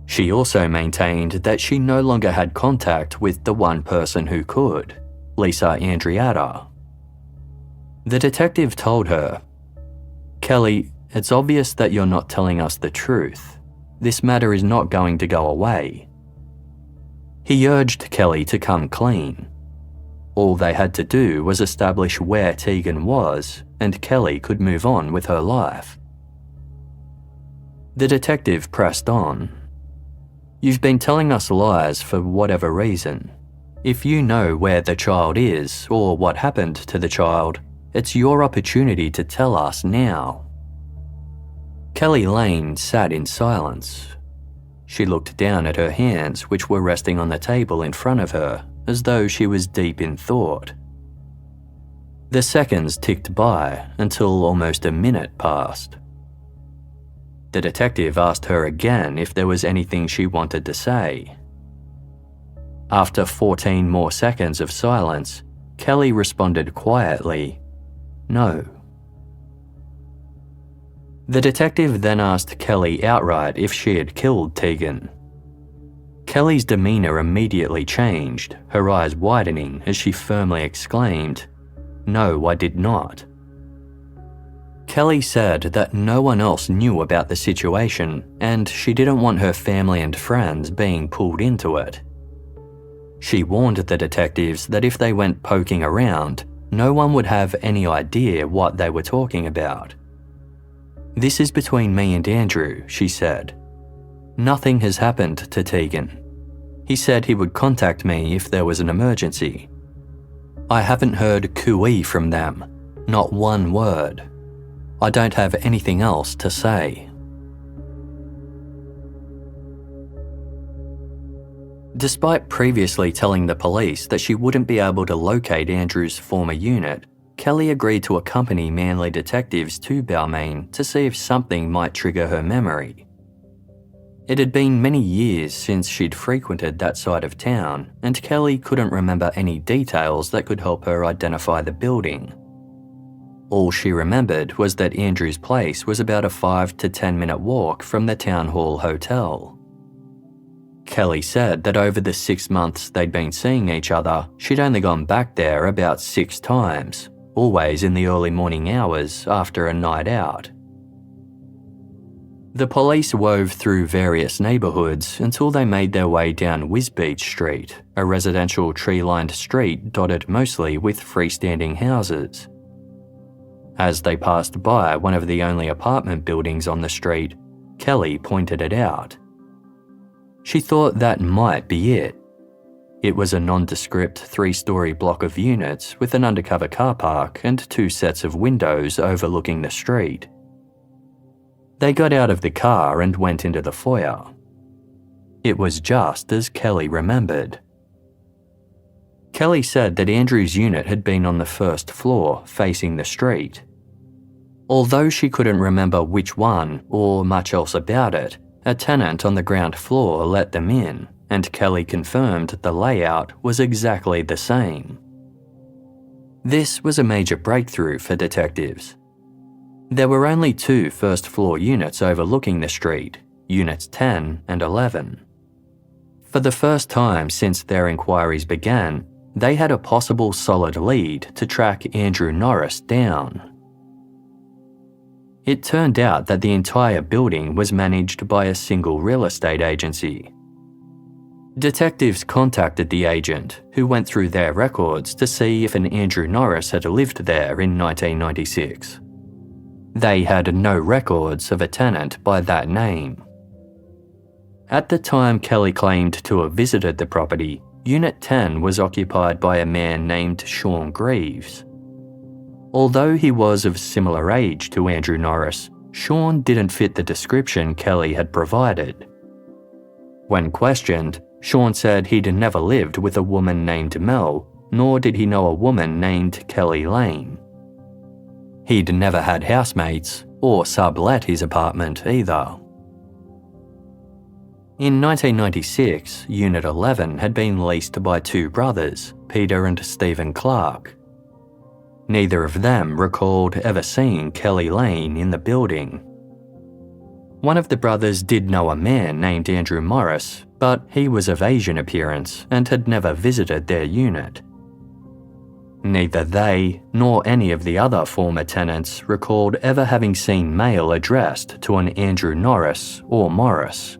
She also maintained that she no longer had contact with the one person who could, Lisa Andriata. The detective told her, "Keli, it's obvious that you're not telling us the truth. This matter is not going to go away." He urged Keli to come clean. All they had to do was establish where Tegan was, and Keli could move on with her life. The detective pressed on. "You've been telling us lies for whatever reason. If you know where the child is or what happened to the child, It's your opportunity to tell us now." Keli Lane sat in silence. She looked down at her hands, which were resting on the table in front of her, as though she was deep in thought. The seconds ticked by until almost a minute passed. The detective asked her again if there was anything she wanted to say. After 14 more seconds of silence, Keli responded quietly, "No." The detective then asked Keli outright if she had killed Tegan. Keli's demeanour immediately changed, her eyes widening as she firmly exclaimed, "No, I did not." Keli said that no one else knew about the situation and she didn't want her family and friends being pulled into it. She warned the detectives that if they went poking around, no one would have any idea what they were talking about. "This is between me and Andrew," she said. "Nothing has happened to Tegan. He said he would contact me if there was an emergency. I haven't heard cooey from them, not one word. I don't have anything else to say." Despite previously telling the police that she wouldn't be able to locate Andrew's former unit, Keli agreed to accompany Manly detectives to Balmain to see if something might trigger her memory. It had been many years since she'd frequented that side of town, and Keli couldn't remember any details that could help her identify the building. All she remembered was that Andrew's place was about a 5 to 10 minute walk from the Town Hall Hotel. Keli said that over the 6 months they'd been seeing each other, she'd only gone back there about 6 times, always in the early morning hours after a night out. The police wove through various neighbourhoods until they made their way down Wisbeach Street, a residential tree-lined street dotted mostly with freestanding houses. As they passed by one of the only apartment buildings on the street, Keli pointed it out. She thought that might be it. It was a nondescript 3-storey block of units with an undercover car park and 2 sets of windows overlooking the street. They got out of the car and went into the foyer. It was just as Keli remembered. Keli said that Andrew's unit had been on the first floor, facing the street. Although she couldn't remember which one or much else about it, a tenant on the ground floor let them in, and Keli confirmed the layout was exactly the same. This was a major breakthrough for detectives. There were only 2 first-floor units overlooking the street, Units 10 and 11. For the first time since their inquiries began, they had a possible solid lead to track Andrew Norris down. It turned out that the entire building was managed by a single real estate agency. Detectives contacted the agent, who went through their records to see if an Andrew Norris had lived there in 1996. They had no records of a tenant by that name. At the time Keli claimed to have visited the property, Unit 10 was occupied by a man named Sean Greaves. Although he was of similar age to Andrew Norris, Sean didn't fit the description Keli had provided. When questioned, Sean said he'd never lived with a woman named Mel, nor did he know a woman named Keli Lane. He'd never had housemates or sublet his apartment either. In 1996, Unit 11 had been leased by 2 brothers, Peter and Stephen Clark. Neither of them recalled ever seeing Keli Lane in the building. One of the brothers did know a man named Andrew Morris, but he was of Asian appearance and had never visited their unit. Neither they nor any of the other former tenants recalled ever having seen mail addressed to an Andrew Norris or Morris.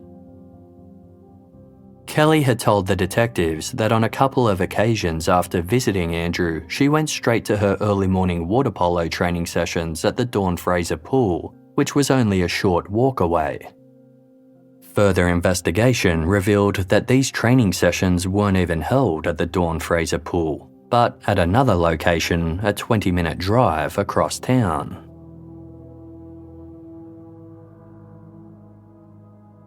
Keli had told the detectives that on a couple of occasions after visiting Andrew, she went straight to her early morning water polo training sessions at the Dawn Fraser pool, which was only a short walk away. Further investigation revealed that these training sessions weren't even held at the Dawn Fraser pool, but at another location a 20-minute drive across town.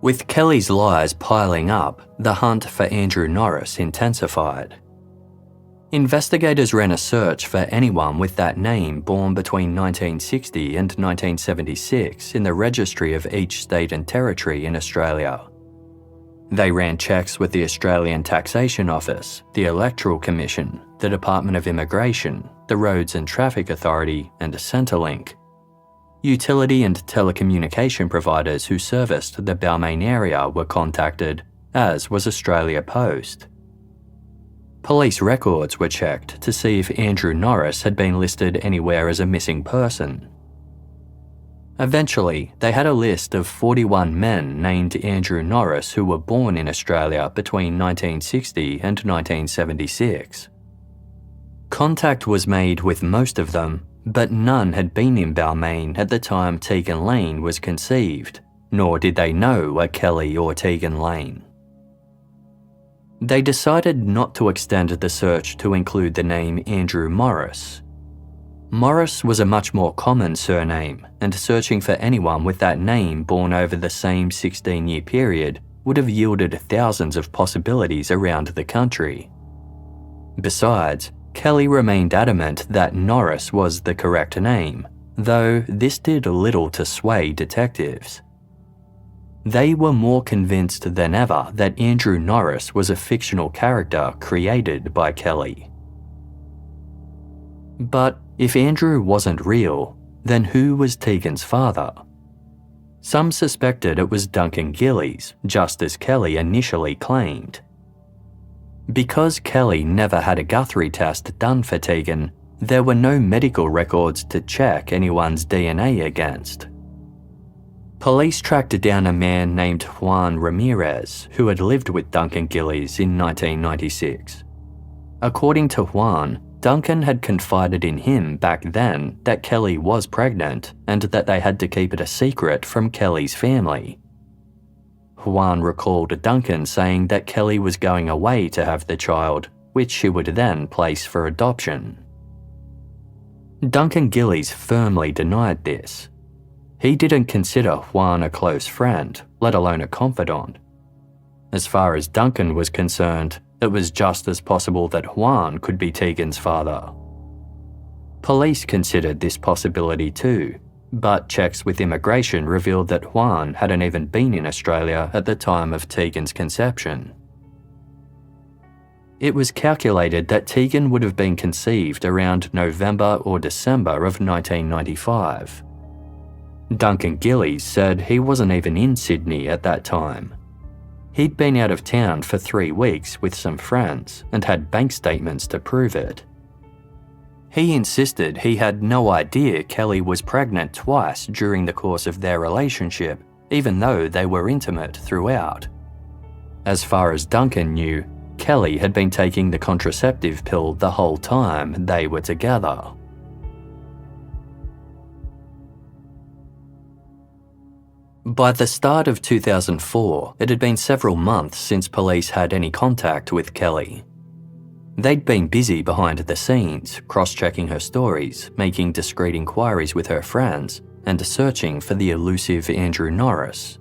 With Keli's lies piling up, the hunt for Andrew Norris intensified. Investigators ran a search for anyone with that name born between 1960 and 1976 in the registry of each state and territory in Australia. They ran checks with the Australian Taxation Office, the Electoral Commission, the Department of Immigration, the Roads and Traffic Authority, and Centrelink. Utility and telecommunication providers who serviced the Balmain area were contacted, as was Australia Post. Police records were checked to see if Andrew Norris had been listed anywhere as a missing person. Eventually, they had a list of 41 men named Andrew Norris who were born in Australia between 1960 and 1976. Contact was made with most of them, but none had been in Balmain at the time Tegan Lane was conceived, nor did they know a Keli or Tegan Lane. They decided not to extend the search to include the name Andrew Morris. Morris was a much more common surname, and searching for anyone with that name born over the same 16-year period would have yielded thousands of possibilities around the country. Besides, Keli remained adamant that Norris was the correct name, though this did little to sway detectives. They were more convinced than ever that Andrew Norris was a fictional character created by Keli. But if Andrew wasn't real, then who was Tegan's father? Some suspected it was Duncan Gillies, just as Keli initially claimed. Because Keli never had a Guthrie test done for Tegan, there were no medical records to check anyone's DNA against. Police tracked down a man named Juan Ramirez, who had lived with Duncan Gillies in 1996. According to Juan, Duncan had confided in him back then that Keli was pregnant and that they had to keep it a secret from Keli's family. Juan recalled Duncan saying that Keli was going away to have the child, which she would then place for adoption. Duncan Gillies firmly denied this. He didn't consider Juan a close friend, let alone a confidant. As far as Duncan was concerned, it was just as possible that Juan could be Tegan's father. Police considered this possibility too, but checks with immigration revealed that Juan hadn't even been in Australia at the time of Tegan's conception. It was calculated that Tegan would have been conceived around November or December of 1995. Duncan Gillies said he wasn't even in Sydney at that time. He'd been out of town for 3 weeks with some friends and had bank statements to prove it. He insisted he had no idea Keli was pregnant twice during the course of their relationship, even though they were intimate throughout. As far as Duncan knew, Keli had been taking the contraceptive pill the whole time they were together. By the start of 2004, it had been several months since police had any contact with Keli. They'd been busy behind the scenes, cross-checking her stories, making discreet inquiries with her friends, and searching for the elusive Andrew Norris.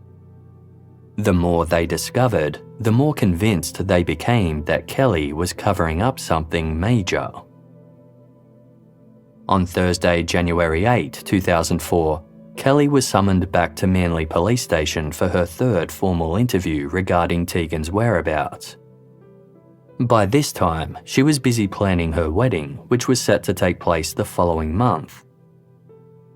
The more they discovered, the more convinced they became that Keli was covering up something major. On Thursday, January 8, 2004, Keli was summoned back to Manly Police Station for her third formal interview regarding Tegan's whereabouts. By this time, she was busy planning her wedding, which was set to take place the following month.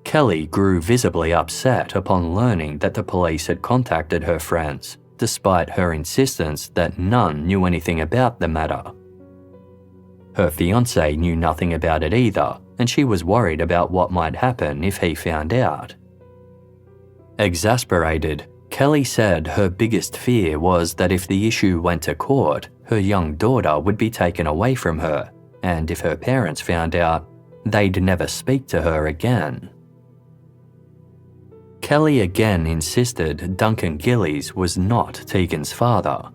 Keli grew visibly upset upon learning that the police had contacted her friends, despite her insistence that none knew anything about the matter. Her fiancé knew nothing about it either, and she was worried about what might happen if he found out. Exasperated, Keli said her biggest fear was that if the issue went to court, her young daughter would be taken away from her, and if her parents found out, they'd never speak to her again. Keli again insisted Duncan Gillies was not Tegan's father.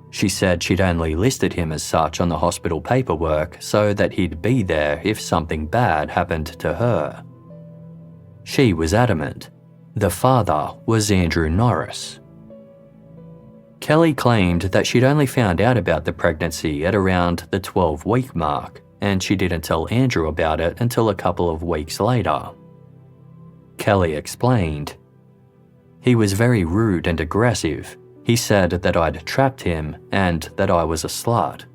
She said she'd only listed him as such on the hospital paperwork so that he'd be there if something bad happened to her. She was adamant. The father was Andrew Norris. Keli claimed that she'd only found out about the pregnancy at around the 12-week mark, and she didn't tell Andrew about it until a couple of weeks later. Keli explained, "He was very rude and aggressive. He said that I'd trapped him and that I was a slut."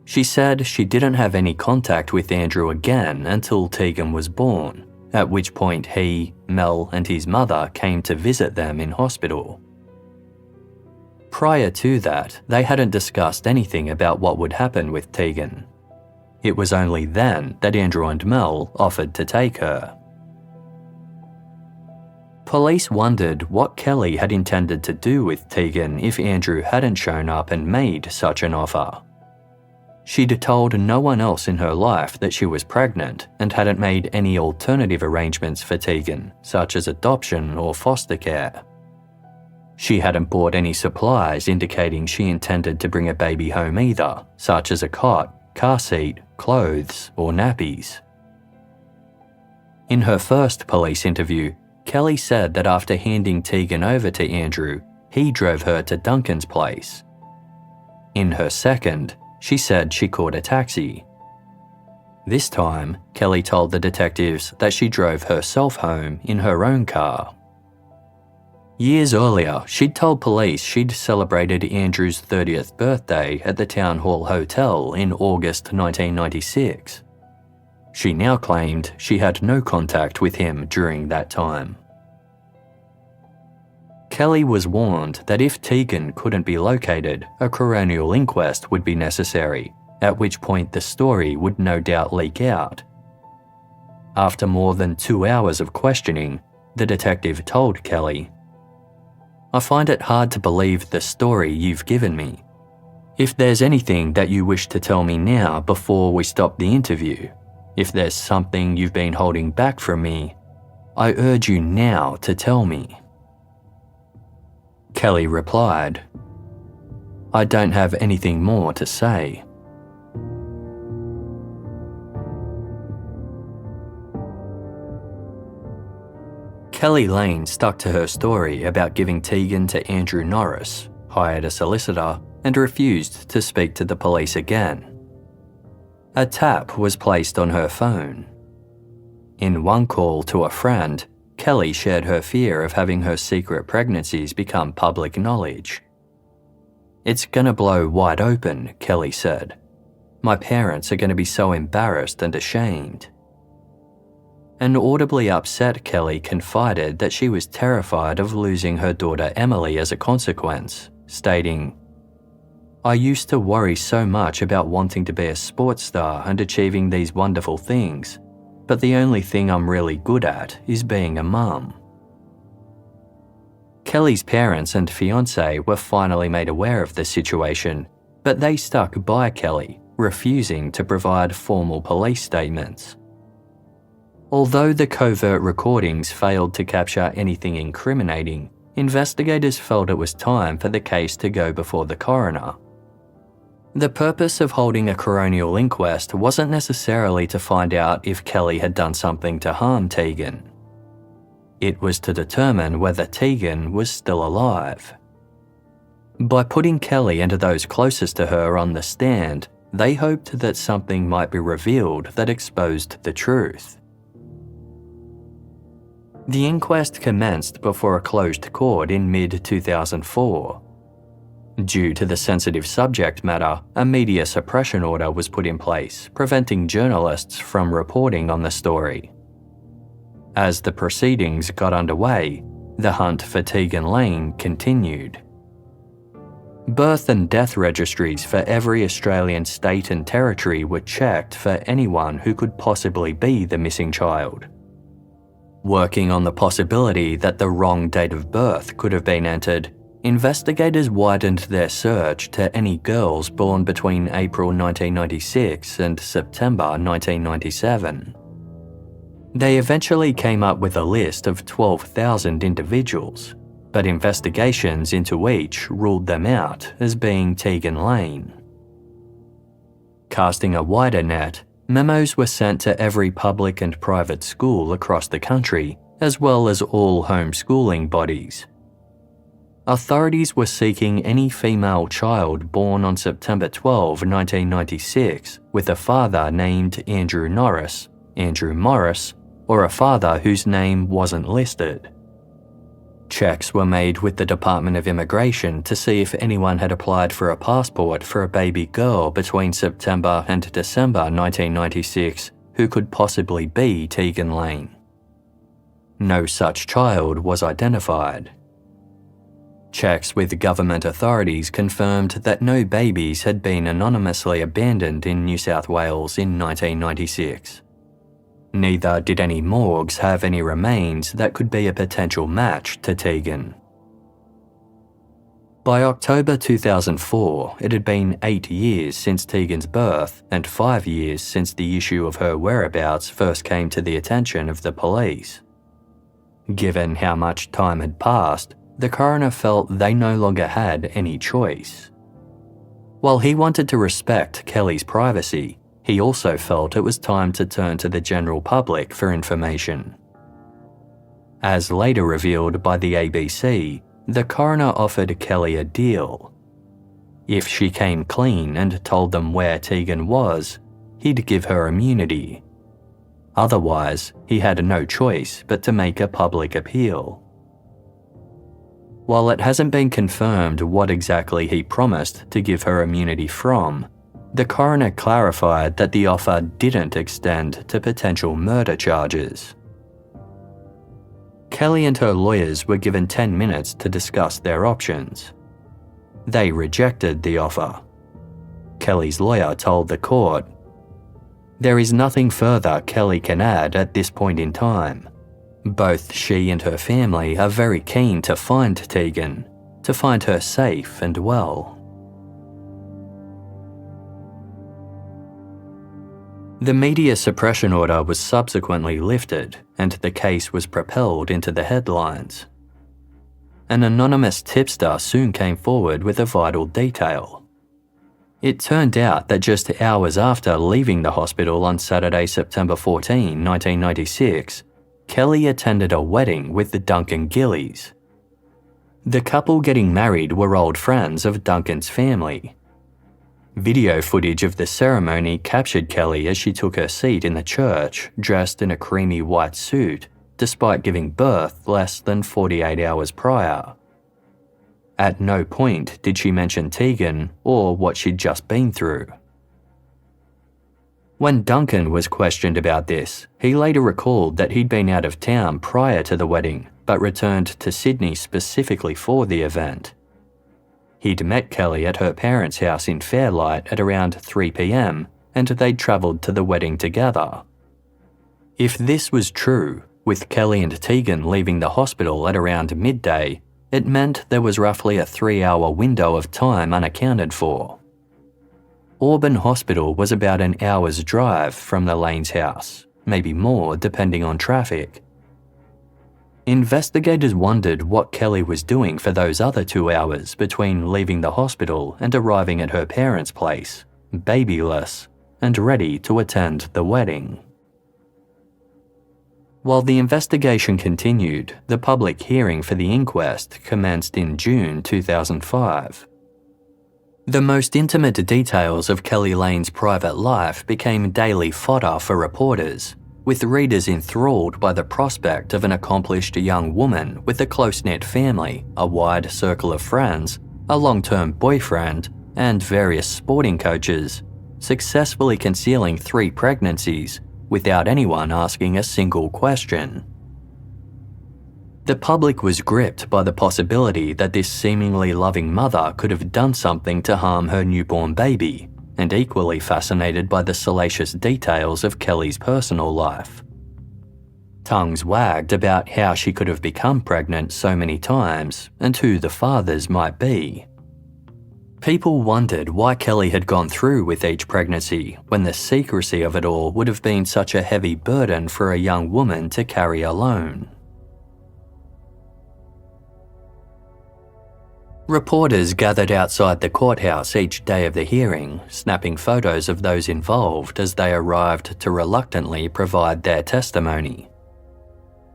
She said she didn't have any contact with Andrew again until Tegan was born, at which point he, Mel, and his mother came to visit them in hospital. Prior to that, they hadn't discussed anything about what would happen with Tegan. It was only then that Andrew and Mel offered to take her. Police wondered what Keli had intended to do with Tegan if Andrew hadn't shown up and made such an offer. She'd told no one else in her life that she was pregnant and hadn't made any alternative arrangements for Tegan, such as adoption or foster care. She hadn't bought any supplies indicating she intended to bring a baby home either, such as a cot, car seat, clothes, or nappies. In her first police interview, Keli said that after handing Tegan over to Andrew, he drove her to Duncan's place. In her second, she said she caught a taxi. This time, Keli told the detectives that she drove herself home in her own car. Years earlier, she'd told police she'd celebrated Andrew's 30th birthday at the Town Hall Hotel in August 1996. She now claimed she had no contact with him during that time. Keli was warned that if Tegan couldn't be located, a coronial inquest would be necessary, at which point the story would no doubt leak out. After more than 2 hours of questioning, the detective told Keli, "I find it hard to believe the story you've given me. If there's anything that you wish to tell me now before we stop the interview, if there's something you've been holding back from me, I urge you now to tell me." Keli replied, "I don't have anything more to say." Keli Lane stuck to her story about giving Tegan to Andrew Norris, hired a solicitor, and refused to speak to the police again. A tap was placed on her phone. In one call to a friend, Keli shared her fear of having her secret pregnancies become public knowledge. "It's gonna blow wide open," Keli said. "My parents are gonna be so embarrassed and ashamed." An audibly upset Keli confided that she was terrified of losing her daughter Emily as a consequence, stating, "I used to worry so much about wanting to be a sports star and achieving these wonderful things, but the only thing I'm really good at is being a mum." Keli's parents and fiancé were finally made aware of the situation, but they stuck by Keli, refusing to provide formal police statements. Although the covert recordings failed to capture anything incriminating, investigators felt it was time for the case to go before the coroner. The purpose of holding a coronial inquest wasn't necessarily to find out if Keli had done something to harm Tegan. It was to determine whether Tegan was still alive. By putting Keli and those closest to her on the stand, they hoped that something might be revealed that exposed the truth. The inquest commenced before a closed court in mid-2004. Due to the sensitive subject matter, a media suppression order was put in place, preventing journalists from reporting on the story. As the proceedings got underway, the hunt for Tegan Lane continued. Birth and death registries for every Australian state and territory were checked for anyone who could possibly be the missing child. Working on the possibility that the wrong date of birth could have been entered, investigators widened their search to any girls born between April 1996 and September 1997. They eventually came up with a list of 12,000 individuals, but investigations into each ruled them out as being Tegan Lane. Casting a wider net, memos were sent to every public and private school across the country, as well as all homeschooling bodies. Authorities were seeking any female child born on September 12, 1996, with a father named Andrew Norris, Andrew Morris, or a father whose name wasn't listed. Checks were made with the Department of Immigration to see if anyone had applied for a passport for a baby girl between September and December 1996 who could possibly be Tegan Lane. No such child was identified. Checks with government authorities confirmed that no babies had been anonymously abandoned in New South Wales in 1996. Neither did any morgues have any remains that could be a potential match to Tegan. By October 2004, it had been 8 years since Tegan's birth and 5 years since the issue of her whereabouts first came to the attention of the police. Given how much time had passed, the coroner felt they no longer had any choice. While he wanted to respect Keli's privacy, he also felt it was time to turn to the general public for information. As later revealed by the ABC, the coroner offered Keli a deal. If she came clean and told them where Tegan was, he'd give her immunity. Otherwise, he had no choice but to make a public appeal. While it hasn't been confirmed what exactly he promised to give her immunity from, the coroner clarified that the offer didn't extend to potential murder charges. Keli and her lawyers were given 10 minutes to discuss their options. They rejected the offer. Keli's lawyer told the court, "There is nothing further Keli can add at this point in time. Both she and her family are very keen to find Tegan, to find her safe and well." The media suppression order was subsequently lifted, and the case was propelled into the headlines. An anonymous tipster soon came forward with a vital detail. It turned out that just hours after leaving the hospital on Saturday, September 14, 1996, Keli attended a wedding with the Duncan Gillies. The couple getting married were old friends of Duncan's family. Video footage of the ceremony captured Keli as she took her seat in the church, dressed in a creamy white suit, despite giving birth less than 48 hours prior. At no point did she mention Tegan or what she'd just been through. When Duncan was questioned about this, he later recalled that he'd been out of town prior to the wedding, but returned to Sydney specifically for the event. He'd met Keli at her parents' house in Fairlight at around 3 p.m, and they'd travelled to the wedding together. If this was true, with Keli and Tegan leaving the hospital at around midday, it meant there was roughly a 3-hour window of time unaccounted for. Auburn Hospital was about an hour's drive from the Lane's house, maybe more depending on traffic. Investigators wondered what Keli was doing for those other 2 hours between leaving the hospital and arriving at her parents' place, babyless, and ready to attend the wedding. While the investigation continued, the public hearing for the inquest commenced in June 2005. The most intimate details of Keli Lane's private life became daily fodder for reporters, with readers enthralled by the prospect of an accomplished young woman with a close-knit family, a wide circle of friends, a long-term boyfriend, and various sporting coaches, successfully concealing 3 pregnancies without anyone asking a single question. The public was gripped by the possibility that this seemingly loving mother could have done something to harm her newborn baby, and equally fascinated by the salacious details of Keli's personal life. Tongues wagged about how she could have become pregnant so many times and who the fathers might be. People wondered why Keli had gone through with each pregnancy when the secrecy of it all would have been such a heavy burden for a young woman to carry alone. Reporters gathered outside the courthouse each day of the hearing, snapping photos of those involved as they arrived to reluctantly provide their testimony.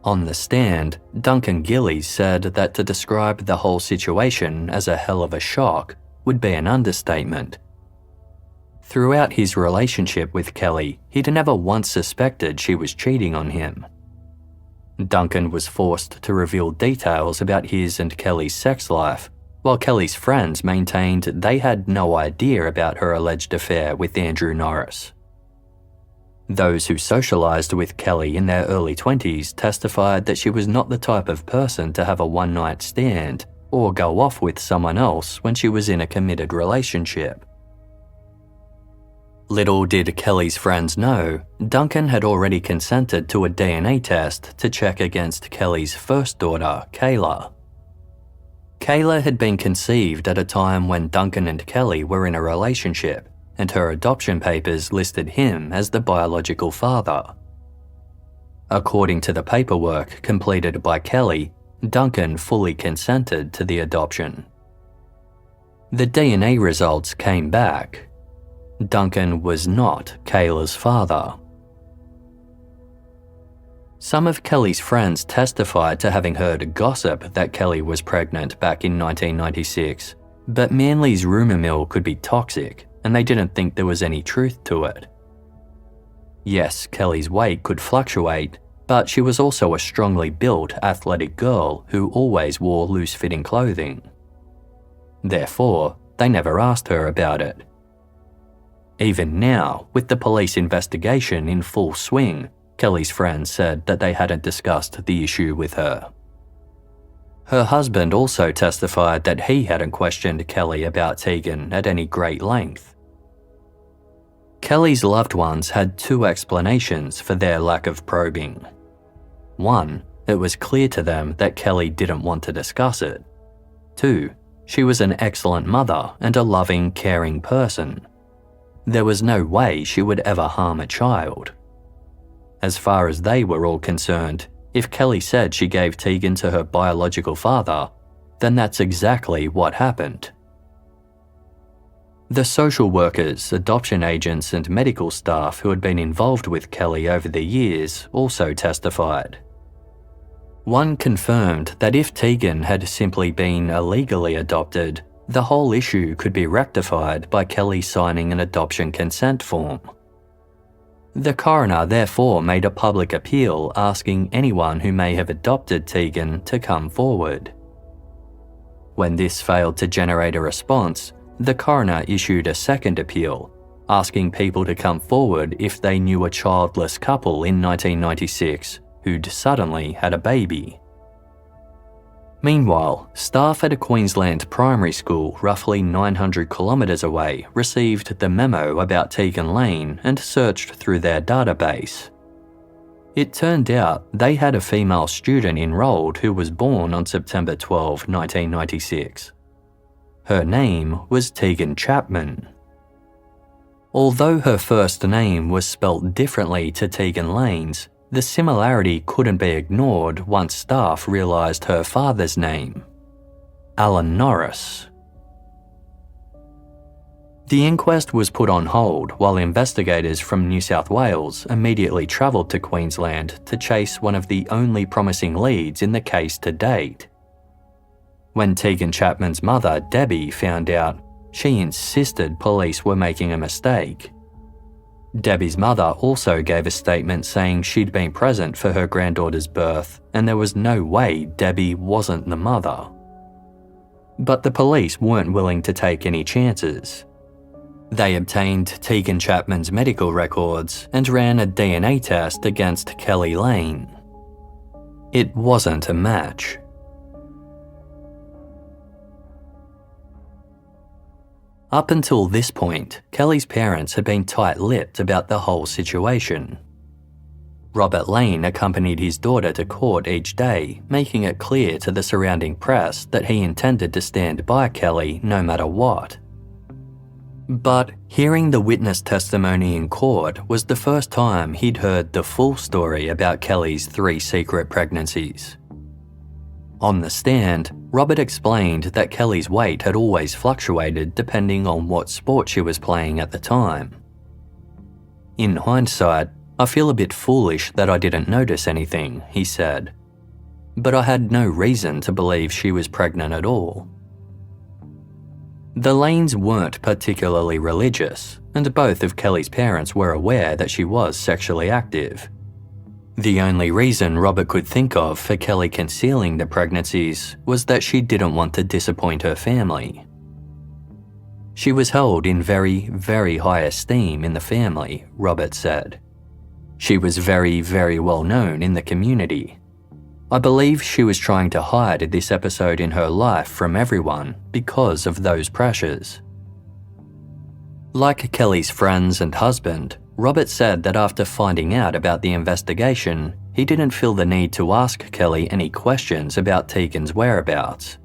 On the stand, Duncan Gillies said that to describe the whole situation as a hell of a shock would be an understatement. Throughout his relationship with Keli, he'd never once suspected she was cheating on him. Duncan was forced to reveal details about his and Keli's sex life, while Keli's friends maintained they had no idea about her alleged affair with Andrew Norris. Those who socialised with Keli in their early 20s testified that she was not the type of person to have a one-night stand or go off with someone else when she was in a committed relationship. Little did Keli's friends know, Duncan had already consented to a DNA test to check against Keli's first daughter, Kayla. Kayla had been conceived at a time when Duncan and Keli were in a relationship, and her adoption papers listed him as the biological father. According to the paperwork completed by Keli, Duncan fully consented to the adoption. The DNA results came back. Duncan was not Kayla's father. Some of Keli's friends testified to having heard gossip that Keli was pregnant back in 1996, but Manly's rumour mill could be toxic, and they didn't think there was any truth to it. Yes, Keli's weight could fluctuate, but she was also a strongly built, athletic girl who always wore loose-fitting clothing. Therefore, they never asked her about it. Even now, with the police investigation in full swing, Keli's friends said that they hadn't discussed the issue with her. Her husband also testified that he hadn't questioned Keli about Tegan at any great length. Keli's loved ones had two explanations for their lack of probing. One, it was clear to them that Keli didn't want to discuss it. Two, she was an excellent mother and a loving, caring person. There was no way she would ever harm a child. As far as they were all concerned, if Keli said she gave Tegan to her biological father, then that's exactly what happened. The social workers, adoption agents and medical staff who had been involved with Keli over the years also testified. One confirmed that if Tegan had simply been illegally adopted, the whole issue could be rectified by Keli signing an adoption consent form. The coroner therefore made a public appeal asking anyone who may have adopted Tegan to come forward. When this failed to generate a response, the coroner issued a second appeal, asking people to come forward if they knew a childless couple in 1996 who'd suddenly had a baby. Meanwhile, staff at a Queensland primary school roughly 900 kilometres away received the memo about Tegan Lane and searched through their database. It turned out they had a female student enrolled who was born on September 12, 1996. Her name was Tegan Chapman. Although her first name was spelt differently to Tegan Lane's, the similarity couldn't be ignored once staff realised her father's name, Alan Norris. The inquest was put on hold while investigators from New South Wales immediately travelled to Queensland to chase one of the only promising leads in the case to date. When Tegan Chapman's mother, Debbie, found out, she insisted police were making a mistake. Debbie's mother also gave a statement saying she'd been present for her granddaughter's birth and there was no way Debbie wasn't the mother. But the police weren't willing to take any chances. They obtained Tegan Chapman's medical records and ran a DNA test against Keli Lane. It wasn't a match. Up until this point, Keli's parents had been tight-lipped about the whole situation. Robert Lane accompanied his daughter to court each day, making it clear to the surrounding press that he intended to stand by Keli no matter what. But hearing the witness testimony in court was the first time he'd heard the full story about Keli's 3 secret pregnancies. On the stand, Robert explained that Keli's weight had always fluctuated depending on what sport she was playing at the time. In hindsight, I feel a bit foolish that I didn't notice anything, he said. But I had no reason to believe she was pregnant at all. The Lanes weren't particularly religious, and both of Keli's parents were aware that she was sexually active. The only reason Robert could think of for Keli concealing the pregnancies was that she didn't want to disappoint her family. She was held in very, very high esteem in the family, Robert said. She was very, very well known in the community. I believe she was trying to hide this episode in her life from everyone because of those pressures. Like Keli's friends and husband, Robert said that after finding out about the investigation, he didn't feel the need to ask Keli any questions about Tegan's whereabouts.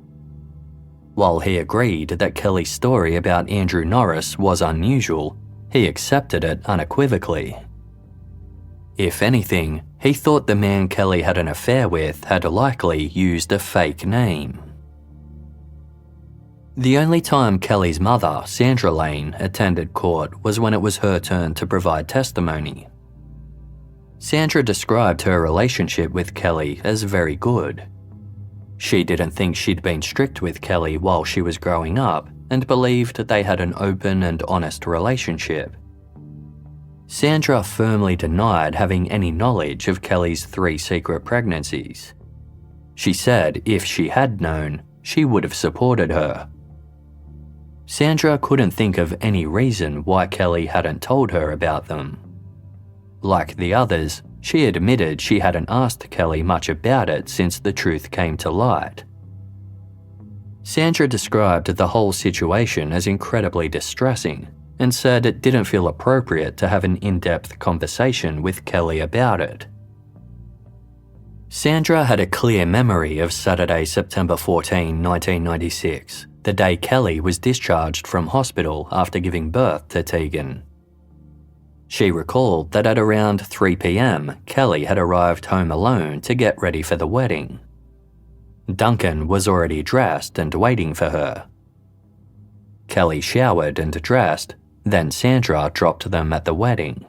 While he agreed that Keli's story about Andrew Norris was unusual, he accepted it unequivocally. If anything, he thought the man Keli had an affair with had likely used a fake name. The only time Keli's mother, Sandra Lane, attended court was when it was her turn to provide testimony. Sandra described her relationship with Keli as very good. She didn't think she'd been strict with Keli while she was growing up and believed they had an open and honest relationship. Sandra firmly denied having any knowledge of Keli's 3 secret pregnancies. She said if she had known, she would have supported her. Sandra couldn't think of any reason why Keli hadn't told her about them. Like the others, she admitted she hadn't asked Keli much about it since the truth came to light. Sandra described the whole situation as incredibly distressing and said it didn't feel appropriate to have an in-depth conversation with Keli about it. Sandra had a clear memory of Saturday, September 14, 1996, the day Keli was discharged from hospital after giving birth to Tegan. She recalled that at around 3 p.m, Keli had arrived home alone to get ready for the wedding. Duncan was already dressed and waiting for her. Keli showered and dressed, then Sandra dropped them at the wedding.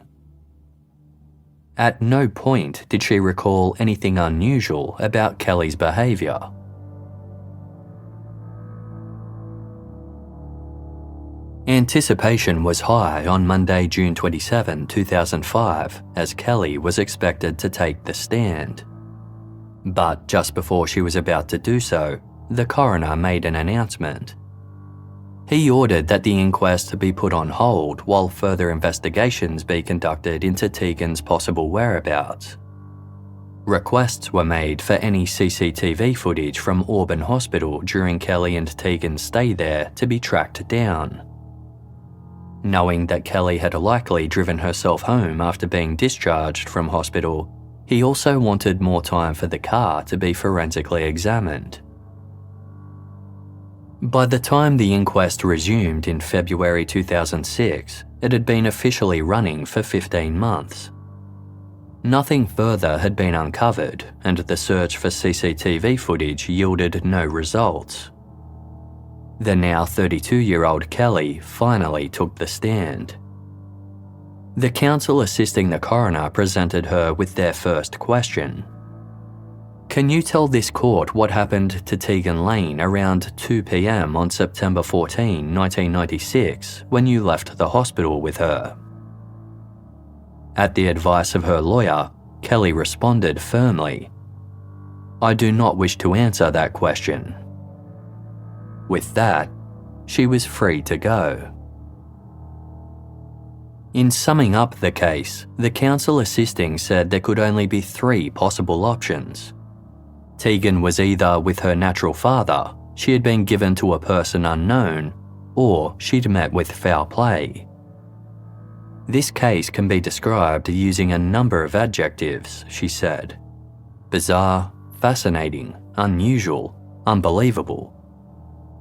At no point did she recall anything unusual about Keli's behaviour. Anticipation was high on Monday, June 27, 2005, as Keli was expected to take the stand. But just before she was about to do so, the coroner made an announcement. He ordered that the inquest be put on hold while further investigations be conducted into Tegan's possible whereabouts. Requests were made for any CCTV footage from Auburn Hospital during Keli and Tegan's stay there to be tracked down. Knowing that Keli had likely driven herself home after being discharged from hospital, he also wanted more time for the car to be forensically examined. By the time the inquest resumed in February 2006, it had been officially running for 15 months. Nothing further had been uncovered, and the search for CCTV footage yielded no results. The now 32-year-old Keli finally took the stand. The counsel assisting the coroner presented her with their first question. Can you tell this court what happened to Tegan Lane around 2 p.m. on September 14, 1996, when you left the hospital with her? At the advice of her lawyer, Keli responded firmly, I do not wish to answer that question. With that, she was free to go. In summing up the case, the counsel assisting said there could only be 3 possible options. Tegan was either with her natural father, she had been given to a person unknown, or she'd met with foul play. This case can be described using a number of adjectives, she said. Bizarre, fascinating, unusual, unbelievable.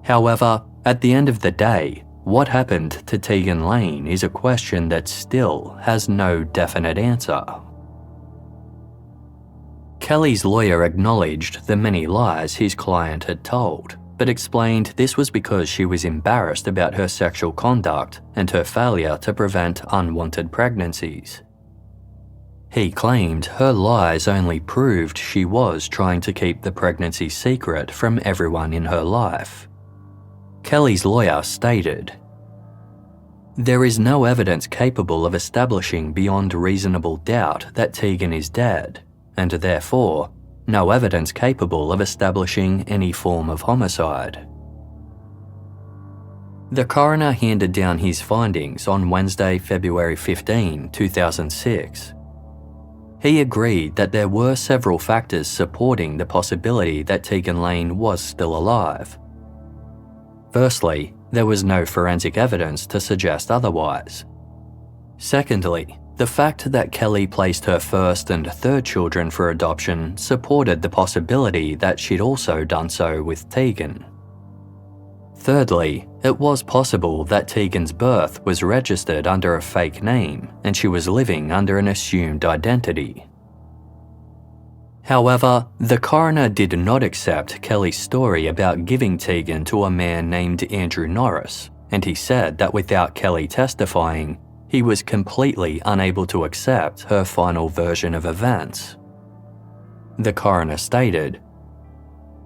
However, at the end of the day, what happened to Tegan Lane is a question that still has no definite answer. Keli's lawyer acknowledged the many lies his client had told, but explained this was because she was embarrassed about her sexual conduct and her failure to prevent unwanted pregnancies. He claimed her lies only proved she was trying to keep the pregnancy secret from everyone in her life. Keli's lawyer stated, "There is no evidence capable of establishing beyond reasonable doubt that Tegan is dead, and therefore, no evidence capable of establishing any form of homicide." The coroner handed down his findings on Wednesday, February 15, 2006. He agreed that there were several factors supporting the possibility that Tegan Lane was still alive. Firstly, there was no forensic evidence to suggest otherwise. Secondly, the fact that Keli placed her first and third children for adoption supported the possibility that she'd also done so with Tegan. Thirdly, it was possible that Tegan's birth was registered under a fake name and she was living under an assumed identity. However, the coroner did not accept Keli's story about giving Tegan to a man named Andrew Norris, and he said that without Keli testifying, he was completely unable to accept her final version of events. The coroner stated,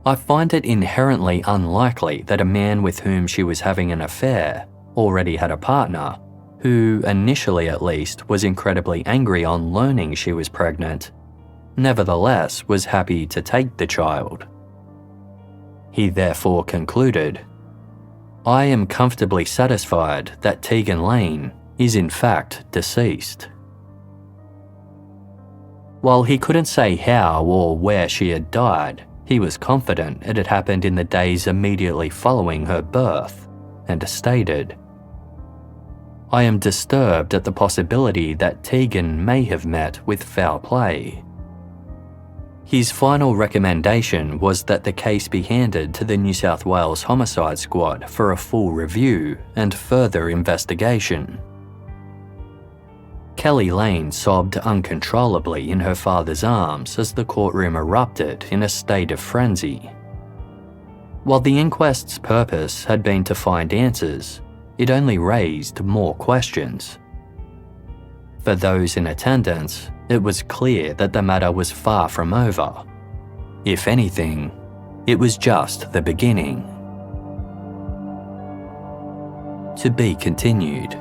"I find it inherently unlikely that a man with whom she was having an affair already had a partner, who, initially at least, was incredibly angry on learning she was pregnant, nevertheless was happy to take the child." He therefore concluded, "I am comfortably satisfied that Tegan Lane is in fact deceased." While he couldn't say how or where she had died, he was confident it had happened in the days immediately following her birth, and stated, "I am disturbed at the possibility that Tegan may have met with foul play." His final recommendation was that the case be handed to the New South Wales Homicide Squad for a full review and further investigation. Keli Lane sobbed uncontrollably in her father's arms as the courtroom erupted in a state of frenzy. While the inquest's purpose had been to find answers, it only raised more questions. For those in attendance, it was clear that the matter was far from over. If anything, it was just the beginning. To be continued.